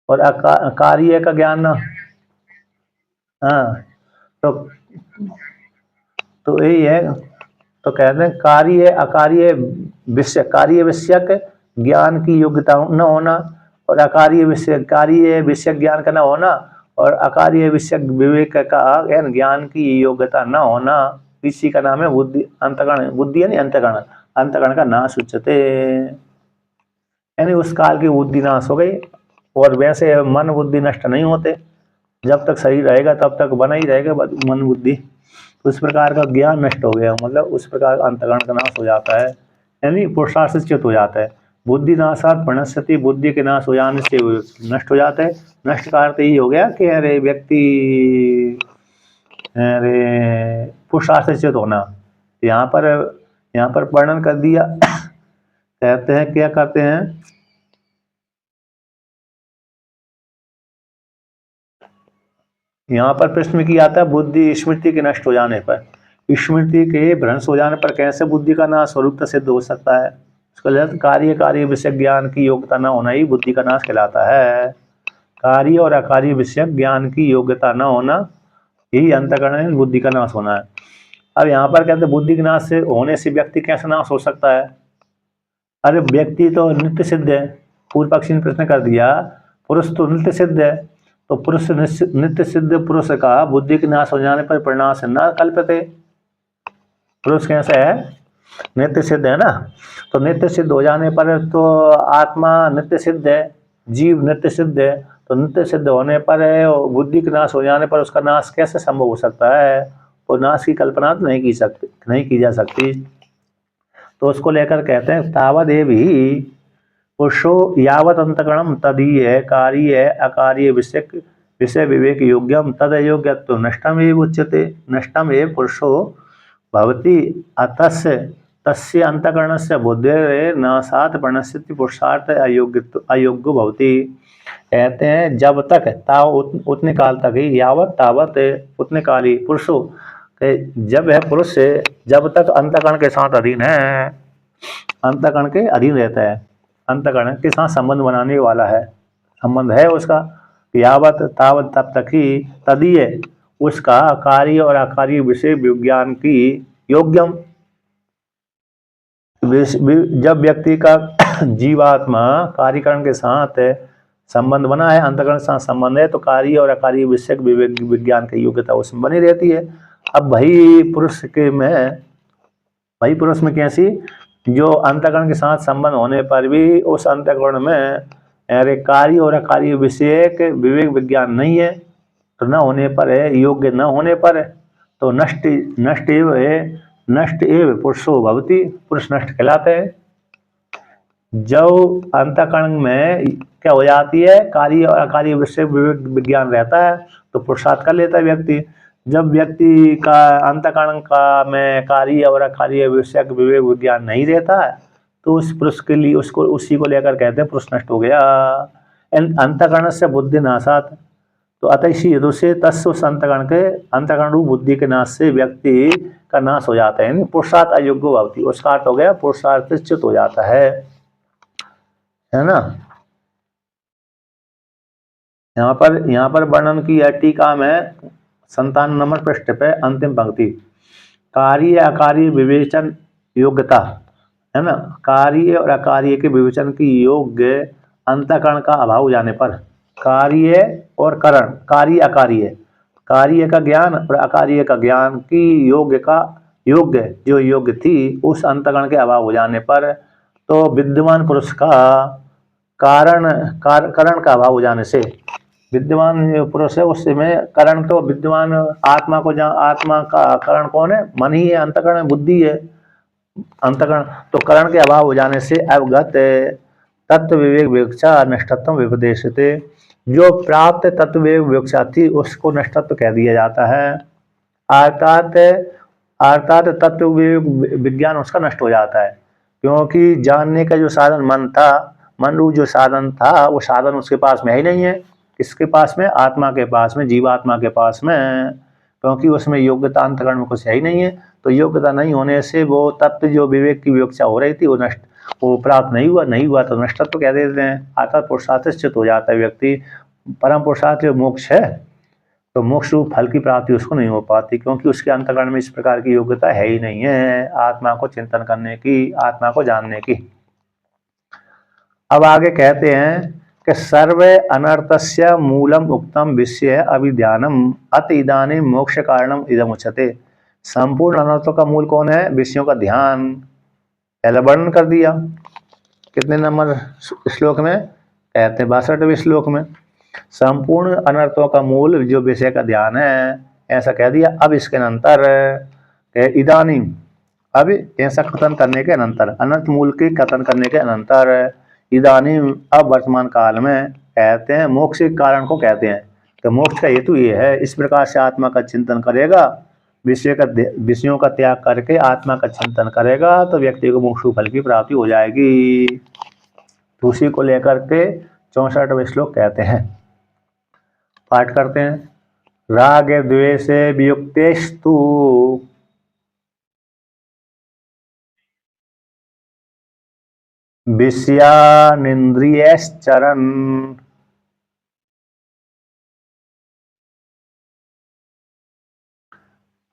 और कार्य का ज्ञान न, हाँ, तो यही है। तो कहते हैं कार्य अकार्य विषय, कार्य विषयक ज्ञान की योग्यता न होना और कार्य विषय ज्ञान का न होना और अकार्य विषय विवेक का ज्ञान की योग्यता न होना, इसी का नाम है बुद्धि अंतःकरण। बुद्धि यानी अंतःकरण का नाश उच्यते, यानी उस काल की बुद्धि नाश हो गई। और वैसे मन बुद्धि नष्ट नहीं होते, जब तक शरीर रहेगा तब तक बना ही रहेगा मन बुद्धि। उस प्रकार का ज्ञान नष्ट हो गया, मतलब उस प्रकार अंतःकरण का नाश हो जाता है, यानी पुरुषार्थ से च्युत हो जाता है। बुद्धि नाशात प्रणश्यति, बुद्धि के नाश हो जाने से वो नष्ट हो जाता है। नष्ट का अर्थ यही हो गया कि अरे व्यक्ति अरे पुरुषार्थ से होना। यहाँ पर वर्णन कर दिया। कहते हैं क्या करते हैं, यहाँ पर प्रश्न किया आता है बुद्धि स्मृति के नष्ट हो जाने पर, स्मृति के भ्रंश हो जाने पर कैसे बुद्धि का नाश स्वरूप सिद्ध हो सकता है। उसका कार्य विषय ज्ञान की योग्यता न होना ही बुद्धि का नाश कहलाता है। कार्य और अकार्य विषय ज्ञान की योग्यता न होना यही अंतःकरण बुद्धि का नाश होना है। अब यहाँ पर कहते हैं बुद्धि के नाश से होने से व्यक्ति कैसे नाश हो सकता है। अरे व्यक्ति तो नित्य सिद्ध है, पूर्व पक्षी ने प्रश्न कर दिया पुरुष तो नित्य सिद्ध है, तो पुरुष नित्य सिद्ध पुरुष का बुद्धि के नाश हो जाने पर परिणाश न कल्पते। पुरुष कैसे है, नित्य सिद्ध है ना, तो नित्य सिद्ध हो जाने पर तो आत्मा नित्य सिद्ध है, जीव नित्य सिद्ध है, तो नित्य सिद्ध होने पर बुद्धि के नाश हो जाने पर उसका नाश कैसे संभव हो सकता है। तो नाश की कल्पना तो नहीं की जा सकती। तो उसको लेकर कहते हैं तावदेव ही पुरुषो यावत अंतकरणम तदीय कार्य अकार्य विषय विवेक योग्यम तद अयोग्यत्व नष्टम एव उच्यते। नष्टम एव पुरुषो भवति अतस्य तस्य अंतकरणस्य बुद्धेर नाशात् प्रणश्यति पुरुषार्थ अयोग्यो भवति। कहते हैं जब तक ताव उतने काल तक ही, यावत तावत उतने काल ही, पुरुषो जब है पुरुष जब तक अंतकरण के साथ अधीन है, अंतकरण के अधीन रहता है, अंतकरण के साथ संबंध बनाने वाला है, संबंध है उसका, यावत तावत तब तक ही तदीय उसका कार्य और अकार्य विषय विज्ञान की योग्यम। जब व्यक्ति का जीवात्मा कार्यकरण के साथ संबंध बना है, अंतकरण के साथ संबंध है, तो कार्य और अकार्य विषय विज्ञान की योग्यता उसमें बनी रहती है। अब वही पुरुष में कैसी, जो अंतकरण के साथ संबंध होने पर भी उस अंतकरण में अरे कार्य और अकार्य विषय विवेक विज्ञान नहीं है, तो न होने पर है, योग्य न होने पर तो नष्ट एव पुरुषो भवति, पुरुष नष्ट कहलाते हैं। जब अंतकरण में क्या हो जाती है, कार्य और अकार्य विषय विवेक विज्ञान रहता है तो पुरुषार्थ कर लेता है व्यक्ति। जब व्यक्ति का अंतकरण का में कार्य और अकार्य विषय विवेक विज्ञान नहीं रहता है तो उस पुरुष के लिए उसी को लेकर कहते हैं पुरुष नष्ट हो गया। अंतकरण से बुद्धि नाशात, तो अतः इसी हेतु से तस्य उस अंतकरण रूप बुद्धि के नाश से व्यक्ति का नाश हो जाता है, यानी पुरुषार्थ अयोग्य भवति, उसका अर्थ हो गया पुरुषार्थ च्युत हो जाता है ना। यहाँ पर वर्णन की है टीका में 57 नंबर पृष्ठ पे अंतिम पंक्ति, कार्य अकार्य विवेचन योग्यता है ना, कार्य और अकार्य के विवेचन की योग्य अंतकरण का अभाव हो जाने पर, कार्य और करण, कार्य अकार्य, कार्य का ज्ञान और अकार्य का ज्ञान की योग्य थी उस अंतकरण के अभाव हो जाने पर, तो विद्यमान पुरुष का करण का अभाव हो जाने से, विद्यमान पुरुष है उसमें करण, तो विद्यमान आत्मा को, जहाँ आत्मा का करण कौन है, मन ही है, अंतकरण बुद्धि है, अंतकरण, तो करण के अभाव हो जाने से अवगत तत्व विवेक विवक्षा नष्टत्व विपदेशते, जो प्राप्त तत्व विवेक विवक्षा थी उसको नष्टत्व कह दिया जाता है। अर्थात तत्व विवेक विज्ञान उसका नष्ट हो जाता है, क्योंकि जानने का जो साधन मन था, मन रूप जो साधन था वो साधन उसके पास में ही नहीं है। किसके पास में, आत्मा के पास में, जीवात्मा के पास में, क्योंकि उसमें योग्यता अंतकरण में कुछ है ही नहीं है। तो योग्यता नहीं होने से वो तत्व जो विवेक की विवक्षा हो रही थी वो प्राप्त नहीं हुआ तो नष्टत्व कह देते हैं। अर्थात पुरुषार्थ च्युत हो जाता है व्यक्ति। परम पुरुषार्थ जो मोक्ष है, तो मोक्ष रूप फल की प्राप्ति उसको नहीं हो पाती, क्योंकि उसके अंतकरण में इस प्रकार की योग्यता है ही नहीं है आत्मा को चिंतन करने की, आत्मा को जानने की। अब आगे कहते हैं कि सर्वे अनर्थस्य मूलम उक्तम विषय अभिध्यानम अत इदानीं मोक्ष कारणम इदम उच्यते। संपूर्ण अनर्थों का मूल कौन है, विषयों का ध्यान, पहले वर्णन कर दिया। कितने नंबर श्लोक में, कहते हैं 62वें श्लोक में, संपूर्ण अनर्थों का मूल जो विषय का ध्यान है, ऐसा कह दिया। अब इसके अंतर इदानीं अब ऐसा कथन करने के अनंतर, अनंत मूल के कथन करने के अनंतर इदानीं अब वर्तमान काल में कहते हैं मोक्ष के कारण को कहते हैं। तो मोक्ष का हेतु ये है, इस प्रकार से आत्मा का चिंतन करेगा, विषयों का त्याग करके आत्मा का चिंतन करेगा तो व्यक्ति को मोक्ष फल की प्राप्ति हो जाएगी। तो उसी को लेकर के 64वें श्लोक कहते हैं, पाठ करते हैं। राग द्वेषे वियुक्तेस्तु विषयानिन्द्रियश्चरन्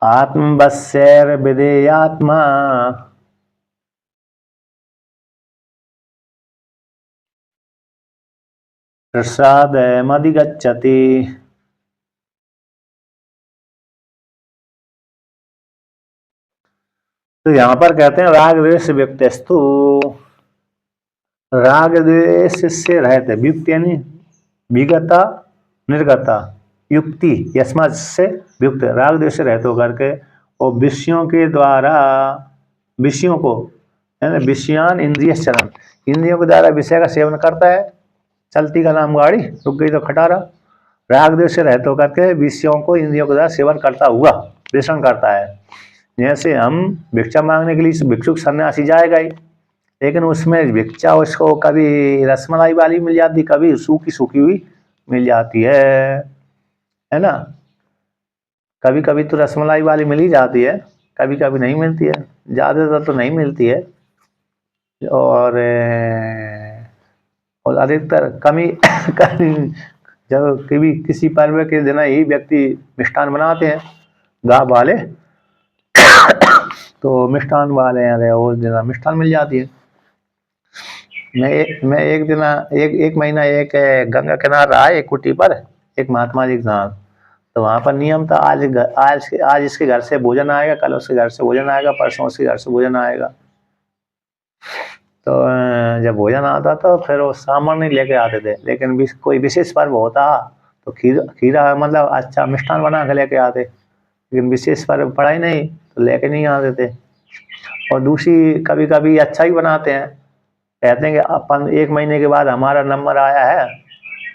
आत्मवश्यैर्विधेयात्मा प्रसादमधिगच्छति। तो यहाँ पर कहते हैं राग द्वेष वियुक्तेस्तु, राग द्वेष से रहते, वियुक्त यानी विगता निर्गता, युक्ति यस्मा से वियुक्त, राग द्वेष से रहते होकर के और विषयों के द्वारा, विषयों को विषयान इंद्रिय चरण, इंद्रियों के द्वारा विषय का सेवन करता है। चलती का नाम गाड़ी, रुक गई तो खटारा। राग द्वेष से रहते होकर के विषयों को इंद्रियों के द्वारा सेवन करता हुआ वेषण करता है। जैसे हम भिक्षा मांगने के लिए भिक्षुक सन्यासी जाएगा ही, लेकिन उसमें भिक्षा उसको कभी रसमलाई वाली मिल जाती, कभी सूखी सूखी हुई मिल जाती है ना। कभी कभी तो रसमलाई वाली मिल ही जाती है, कभी कभी नहीं मिलती है, ज़्यादातर तो नहीं मिलती है। और अधिकतर कमी जब कभी किसी पर्व के दिन ही व्यक्ति मिष्ठान बनाते हैं गाँव वाले, तो मिष्ठान वाले हैं उस दिन मिष्ठान मिल जाती है। मैं एक महीना एक गंगा किनारे रहा एक कुटी पर, एक महात्मा जी के साथ। तो वहाँ पर नियम था, आज इसके घर से भोजन आएगा, कल उसके घर से भोजन आएगा, परसों उसके घर से भोजन आएगा। तो जब भोजन आता तो फिर वो सामान नहीं लेके आते थे, लेकिन कोई विशेष पर्व होता तो खीरा मतलब अच्छा मिष्ठान बना के लेके आते, लेकिन विशेष पर्व पड़ा ही नहीं तो लेके नहीं आते थे। और दूसरी कभी कभी अच्छा ही बनाते हैं, कहते हैं कि अपन एक महीने के बाद हमारा नंबर आया है,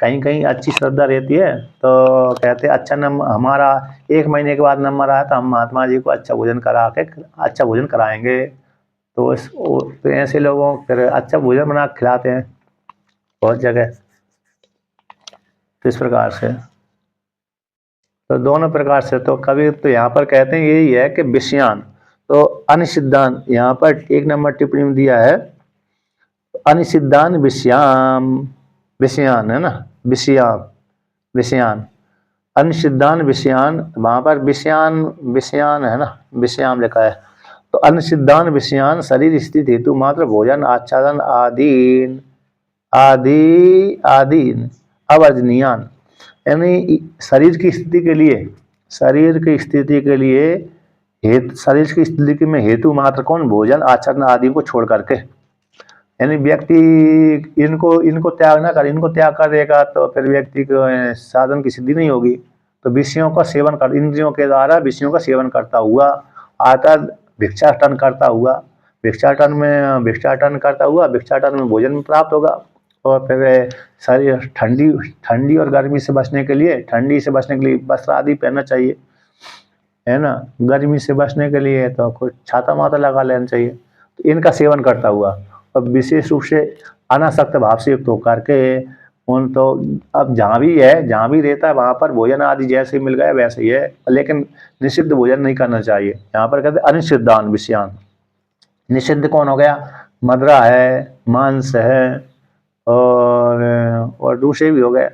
कहीं कहीं अच्छी श्रद्धा रहती है तो कहते हैं अच्छा नंबर हमारा एक महीने के बाद नंबर आया तो हम महात्मा जी को अच्छा भोजन करा के अच्छा भोजन कराएंगे। तो ऐसे लोगों को फिर अच्छा भोजन बना के खिलाते हैं बहुत जगह। तो इस प्रकार से तो दोनों प्रकार से, तो कभी तो यहाँ पर कहते हैं यही है कि विषयान, तो अनिषिद्धान यहाँ पर एक नंबर टिप्पणी में दिया है, अनिषिद्धान विषयाम, विषयान है ना, विषयाम विषयान, अनिषिद्धान विषयान, वहाँ पर विषयान विषयान है ना, विषयाम लिखा है। तो अनिषिद्धान विषयान शरीर स्थिति हेतु मात्र भोजन आच्छादन आदीन आदीन अवर्जनीयान, यानी शरीर की स्थिति के लिए, शरीर की स्थिति के लिए शरीर की स्थिति में हेतु मात्र कौन, भोजन आचरण आदि को छोड़ करके, यानी व्यक्ति इनको त्याग ना कर, इनको त्याग कर देगा तो फिर व्यक्ति को साधन की सिद्धि नहीं होगी। तो विषयों का सेवन कर, इंद्रियों के द्वारा विषयों का सेवन करता हुआ आता, भिक्षाटन करता हुआ, भिक्षाटन में भोजन प्राप्त होगा। और फिर शरीर ठंडी और गर्मी से बचने के लिए, वस्त्र आदि पहनना चाहिए, है ना। गर्मी से बचने के लिए तो कुछ छाता माता लगा लेना चाहिए। तो इनका सेवन करता हुआ और विशेष रूप से अनासक्त भाव से युक्त होकर के उन, तो अब जहाँ भी रहता है वहाँ पर भोजन आदि जैसे मिल गया वैसे ही है, लेकिन निषिद्ध भोजन नहीं करना चाहिए। यहाँ पर कहते हैं अनिषिद्धान विषयान, निषिद्ध कौन हो गया, मदरा है, मांस है और दूसरे भी हो गए,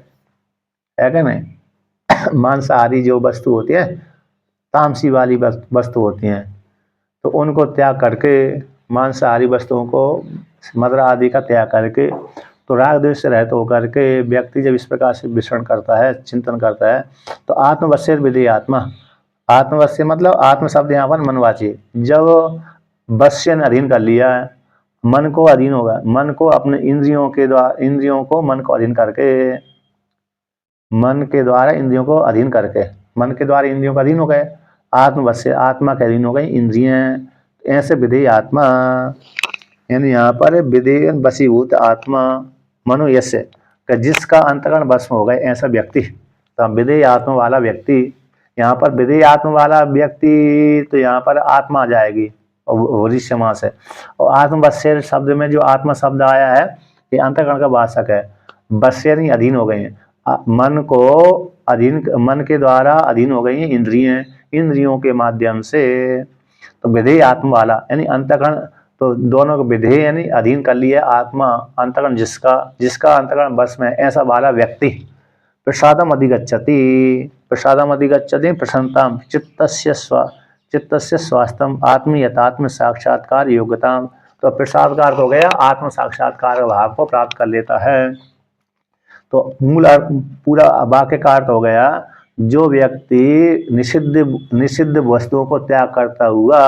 है क्या नहीं। मांसाहारी जो वस्तु होती है, तामसी वाली वस्तु होती हैं, तो उनको त्याग करके मांसाहारी वस्तुओं को, मदरा आदि का त्याग करके, तो राग द्वेष से रहित होकर के व्यक्ति जब इस प्रकार से विचरण करता है, चिंतन करता है, तो आत्मवश्य विधि आत्मा, आत्मवश्य मतलब आत्म शब्द यहाँ पर मनवाची, जब वश्य ने अधीन कर लिया है, मन को अधीन होगा, मन को अपने इंद्रियों के द्वारा, इंद्रियों को मन को अधीन करके, मन के द्वारा इंद्रियों को अधीन करके, मन के द्वारा इंद्रियों का अधीन हो गए, आत्मवश्य आत्मा के अधीन हो गई इंद्रियां। ऐसे विधेय आत्मा, यानी यहाँ पर विधेय वशीभूत आत्मा मनो यस्य, जिसका अंतकरण भस्म हो गए ऐसा व्यक्ति, तो विधेय आत्मा वाला व्यक्ति, यहाँ पर विधेय आत्मा वाला व्यक्ति, तो यहाँ पर आत्मा आ जाएगी और समास है। और आत्मवश्य शब्द में जो आत्मा शब्द आया है ये अंतकरण का वाचक है। वश्य नहीं अधीन हो गए हैं, मन को अधीन, मन के द्वारा अधीन हो गई हैं इंद्रियां, इंद्रियों के माध्यम से। तो विधेय आत्मा वाला यानी अंतकरण, तो दोनों को विधेय यानी अधीन कर लिया आत्मा, अंतकरण जिसका अंतकरण बस में ऐसा वाला व्यक्ति प्रसादम अधिगच्छति, प्रसादम अधिगच्छति प्रसन्नताम चित्तस्य स्वास्थ्यम आत्मीयतात्म साक्षात्कार योग्यता। तो प्रसादकार हो गया आत्म साक्षात्कार भाव को प्राप्त कर लेता है। तो मूल पूरा वाक्य का अर्थ हो गया, जो व्यक्ति निषिद्ध वस्तुओं को त्याग करता हुआ,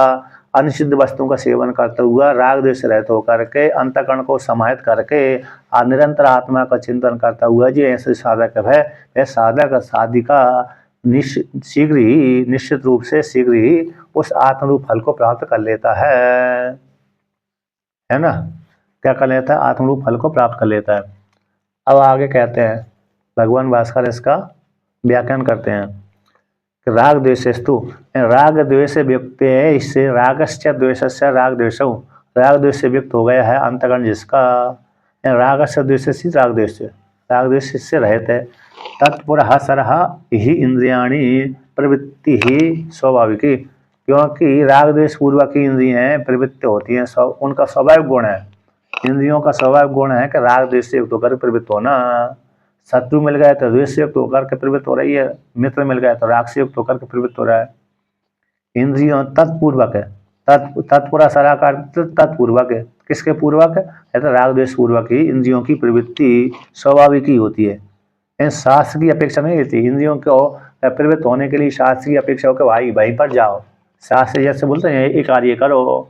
अनिषिद्ध वस्तुओं का सेवन करता हुआ, राग द्वेष रहित होकर के अंतकरण को समाहित करके निरंतर आत्मा का चिंतन करता हुआ जो ऐसे साधक है, वह साधक साधिका शीघ्र ही, निश्चित रूप से शीघ्र ही उस आत्मरूप फल को प्राप्त कर लेता है ना। क्या कर लेता है? आत्मरूप फल को प्राप्त कर लेता है। अब आगे कहते हैं, भगवान भास्कर इसका व्याख्यान करते हैं कि राग द्वेषस्तु, राग द्वेष व्यक्त है, इससे रागस्य द्वेषस्य राग द्वेष, राग द्वेष से व्यक्त हो गया है अंतकरण जिसका, रागस्य द्वेषस्य राग द्वेष से रहते है। तत्पुरः सरह ही इंद्रियाणी प्रवृत्ति ही स्वाभाविकी, क्योंकि राग द्वेष पूर्वक की इंद्रियां प्रवृत्ति होती हैं, उनका स्वाभाविक गुण है। इंद्रियों का स्वाभाविक गुण है कि राग द्वेष से युक्त होकर प्रवृत्त होना। शत्रु मिल गए तो द्वेष से युक्त होकर के प्रवृत्त हो रही है, मित्र मिल गए तो राग से युक्त होकर के प्रवृत्त हो रहा है। इंद्रियों तत्पूर्वक है, तत्पुरा सराकार तत्पूर्वक है, किसके पूर्वक है? तो राग द्वेष पूर्वक ही इंद्रियों की प्रवृत्ति स्वाभाविक ही होती है, शास्त्र की अपेक्षा नहीं रहती। इंद्रियों को प्रवृत्त होने के लिए शास्त्र की अपेक्षा हो कि भाई वहीं पर जाओ, शास्त्र जैसे बोलते हैं ये कार्य करो,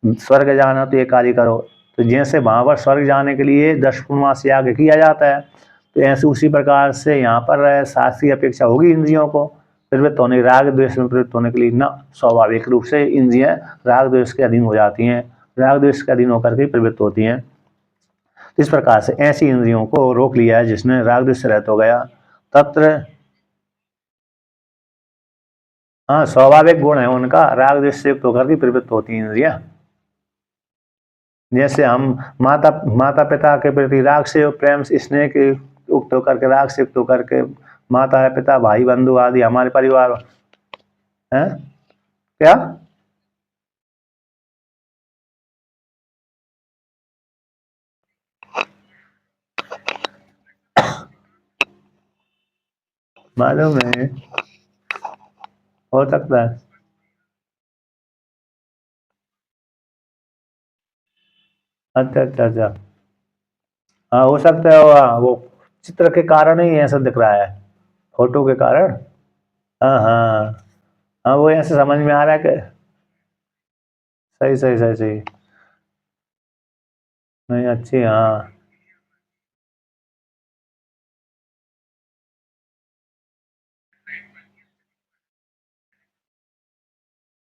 स्वर्ग जाना तो ये कार्य करो, तो जैसे वहाँ पर स्वर्ग जाने के लिए 10 पूर्णमास याग किया जाता है, तो ऐसे उसी प्रकार से यहाँ पर शास्त्र की अपेक्षा होगी इंद्रियों को प्रवृत्त होने, राग द्वेष में प्रवृत्त होने के लिए ना, स्वाभाविक रूप से इंद्रियां राग द्वेष के अधीन हो जाती हैं, राग द्वेष के अधीन होकर के प्रवृत्त होती हैं। इस प्रकार से ऐसी इंद्रियों को रोक लिया है जिसने राग द्वेष से रहित हो गया। तत्र हाँ स्वाभाविक गुण है उनका, राग द्वेष से युक्त होकर के प्रवृत्त होती हैं इंद्रियां। जैसे हम माता पिता के प्रति राग से प्रेम स्नेह के युक्त होकर के, राग से युक्त होकर के माता पिता भाई बंधु आदि हमारे परिवार हैं, क्या मालूम है, हो सकता है। अच्छा अच्छा अच्छा, हाँ हो सकता है, वो चित्र के कारण ही ऐसा दिख रहा है, फोटो के कारण। हाँ हाँ हाँ, वो ऐसे समझ में आ रहा है कि सही सही सही सही, नहीं अच्छी, हाँ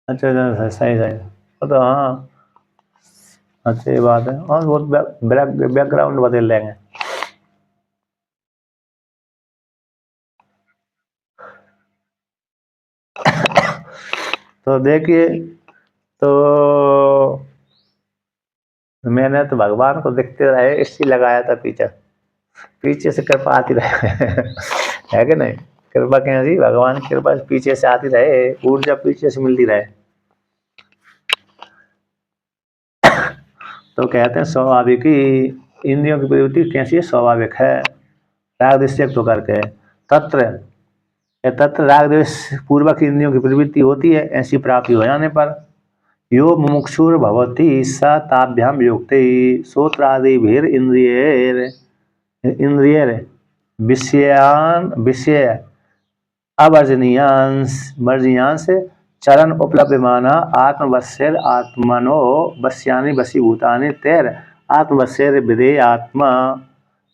अच्छा अच्छा सही सही, वो तो हाँ अच्छी बात है, और बहुत बैकग्राउंड बदल लेंगे। तो देखिए, तो मैंने तो भगवान को देखते रहे इसलिए लगाया था पीछे, पीछे से कृपा आती रहे है कि नहीं? कृपा कैसी, भगवान की कृपा पीछे से आती रहे, ऊर्जा पीछे से मिलती रहे। तो कहते हैं स्वाभाविक ही इंद्रियों की प्रवृत्ति कैसी है? स्वाभाविक है, राग द्वेष से तो करके तत्र, तत्र राग द्वेष पूर्वक इंद्रियों की प्रवृत्ति होती है, ऐसी प्राप्ति हो जाने पर यो मुमुक्षुर भवति स ताभ्याम युक्ते श्रोत्रादिभिर इंद्रियैर इंद्रियैर विषयान विषय अवर्जनीयांश वर्जनीयांश चरण उपलभ्यमाना आत्मवश्यर आत्मनो वश्यानि वशीभूतानि तैर आत्मवश्यर विधेय आत्मा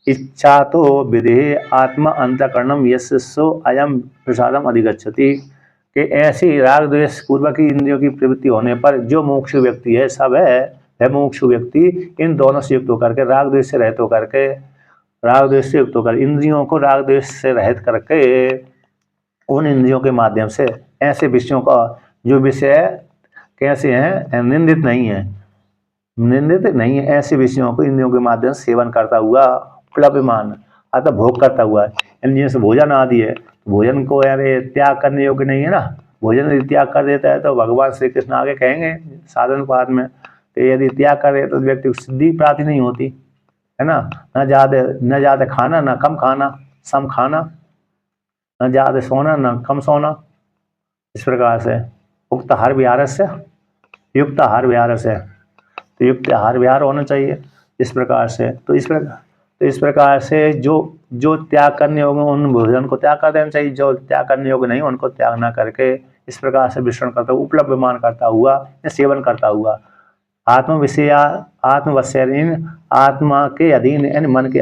इच्छा तो विधेय आत्मा अंतकरणम यस्सो अयम प्रसादम अधिगच्छति। कि ऐसी राग द्वेष पूर्वक की इंद्रियों की प्रवृत्ति होने पर जो मुमुक्षु व्यक्ति है सब है वह मुमुक्षु व्यक्ति इन दोनों से युक्त होकर के राग द्वेष से रहित होकर के राग द्वेष से युक्त होकर इंद्रियों को राग द्वेष से रहित करके उन इंद्रियों के माध्यम से ऐसे विषयों का जो विषय कैसे हैं निंदित नहीं है ऐसे विषयों को इंद्रियों के माध्यम से सेवन करता हुआ प्लव्यमान अतः भोग करता हुआ इंद्रियों से भोजन आदि है भोजन को यार त्याग करने योग्य नहीं है ना। भोजन यदि त्याग कर देता है तो भगवान श्री कृष्ण आगे कहेंगे साधन पाद में तो यदि त्याग करे तो व्यक्ति को सिद्धि प्राप्ति नहीं होती है ना। न ज़्यादा खाना न कम खाना सम खाना न ज़्यादा सोना न कम सोना। इस प्रकार से उक्त आहार विहार से युक्त आहार विहार से तो युक्त आहार विहार होना चाहिए इस प्रकार से। तो इस प्रकार से जो त्याग करने योग्य उन भोजन को त्याग कर देना चाहिए जो त्याग करने योग्य नहीं उनको त्याग ना करके इस प्रकार से विश्रण करता हुआ उपलब्ध मान करता हुआ या सेवन करता हुआ आत्मवश्यन आत्मा के अधीन यानी मन के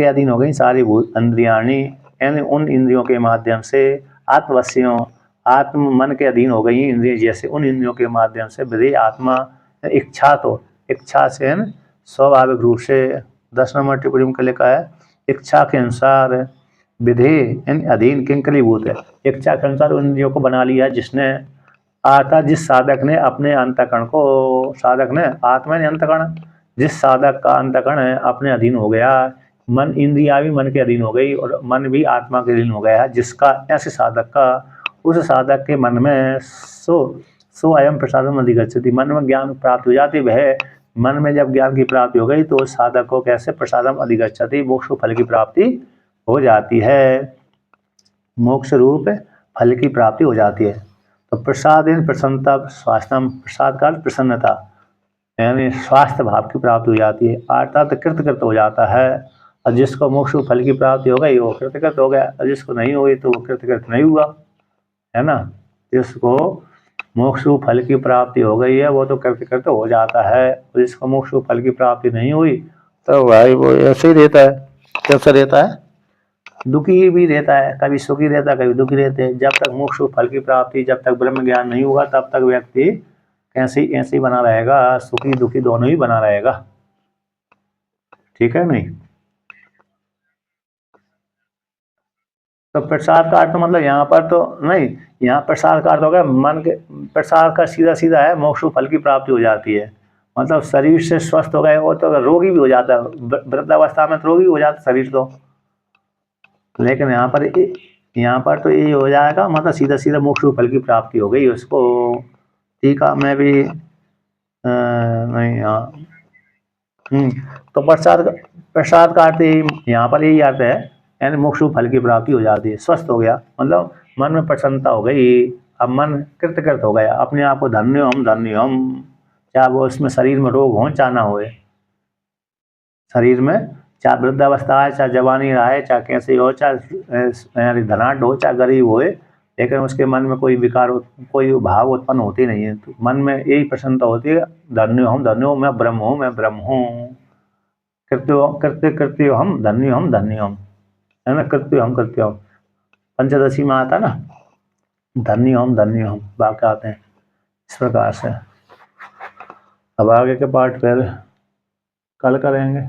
अधीन हो गई सारी भूत इंद्रियाणी यानी उन इंद्रियों के माध्यम से आत्मवश्यों आत्म मन के अधीन हो गई इंद्रिय जैसे उन इंद्रियों के माध्यम से विधेय आत्मा इच्छा से स्वाभाविक रूप से 10 नंबर टिप्पणी में लिखा है इच्छा के अनुसार विधेय यानी अधीन किंकलीभूत है। इच्छा के अनुसार उन इंद्रियों को बना लिया जिसने जिस साधक ने अपने अंतःकरण को आत्मा ने अंतःकरण जिस साधक का अंतःकरण अपने अधीन हो गया मन इंद्रिया भी मन के अधीन हो गई और मन भी आत्मा के अधीन हो गया है जिसका ऐसे साधक का उस साधक के मन में सो अयम प्रसादम अधिगच्छति मन में ज्ञान प्राप्त हो जाती वह मन में जब ज्ञान की प्राप्ति हो गई तो उस साधक को कैसे प्रसादम अधिगच्छति मोक्ष फल की प्राप्ति हो जाती है मोक्ष रूप फल की प्राप्ति हो जाती है। तो प्रसादेन प्रसन्नता स्वास्थ्यम प्रसाद का प्रसन्नता यानी स्वास्थ्य भाव की प्राप्ति हो जाती है अर्थात कृतकृत हो जाता है और जिसको मोक्ष फल की प्राप्ति हो गई वो कृतकृत हो गया और जिसको नहीं हुई तो वो कृतकृत नहीं हुआ है ना। जिसको मोक्ष फल की प्राप्ति हो गई है वो तो कृतकृत हो जाता है और जिसको मोक्ष फल की प्राप्ति नहीं हुई तो भाई वो ऐसे ही रहता है कैसा रहता है दुखी भी रहता है कभी सुखी रहता है कभी दुखी रहते हैं। जब तक मोक्ष फल की प्राप्ति जब तक ब्रह्म ज्ञान नहीं होगा तब तक व्यक्ति ऐसे ही बना रहेगा सुखी दुखी दोनों ही बना रहेगा ठीक है नहीं। तो प्रसाद का अर्थ मतलब यहाँ पर तो नहीं यहाँ प्रसाद का अर्थ हो गया मन के प्रसाद का सीधा है मोक्ष फल की प्राप्ति हो जाती है मतलब शरीर से स्वस्थ हो गए वो तो रोगी भी हो जाता है वृद्धावस्था में तो रोगी हो जाता है शरीर तो लेकिन यहाँ पर तो ये हो जाएगा मतलब सीधा मोक्ष फल की प्राप्ति हो गई उसको। ठीक है मैं भी नहीं हाँ तो प्रसाद का अर्थ यहाँ पर यही अर्थ है यानी मोक्ष फल की प्राप्ति हो जाती है स्वस्थ हो गया मतलब मन में प्रसन्नता हो गई अब मन कृतकृत हो गया अपने आप को धन्य हम चाहे वो उसमें शरीर में रोग हो चाहे ना हो शरीर में चाहे वृद्धावस्था है चाहे जवानी रहे चाहे कैसे हो चाहे धनाढ़ हो चाहे गरीब हो लेकिन उसके मन में कोई विकार कोई भाव उत्पन्न होती नहीं है तो मन में यही प्रसन्नता होती है धन्य हूँ मैं ब्रह्म हूँ कृत्य हम धन्य हम है ना कृत्य हम पंचदशी में आता ना धन्य हम वाक्य आते हैं इस प्रकार से। अब आगे के पार्ट फिर कल करेंगे।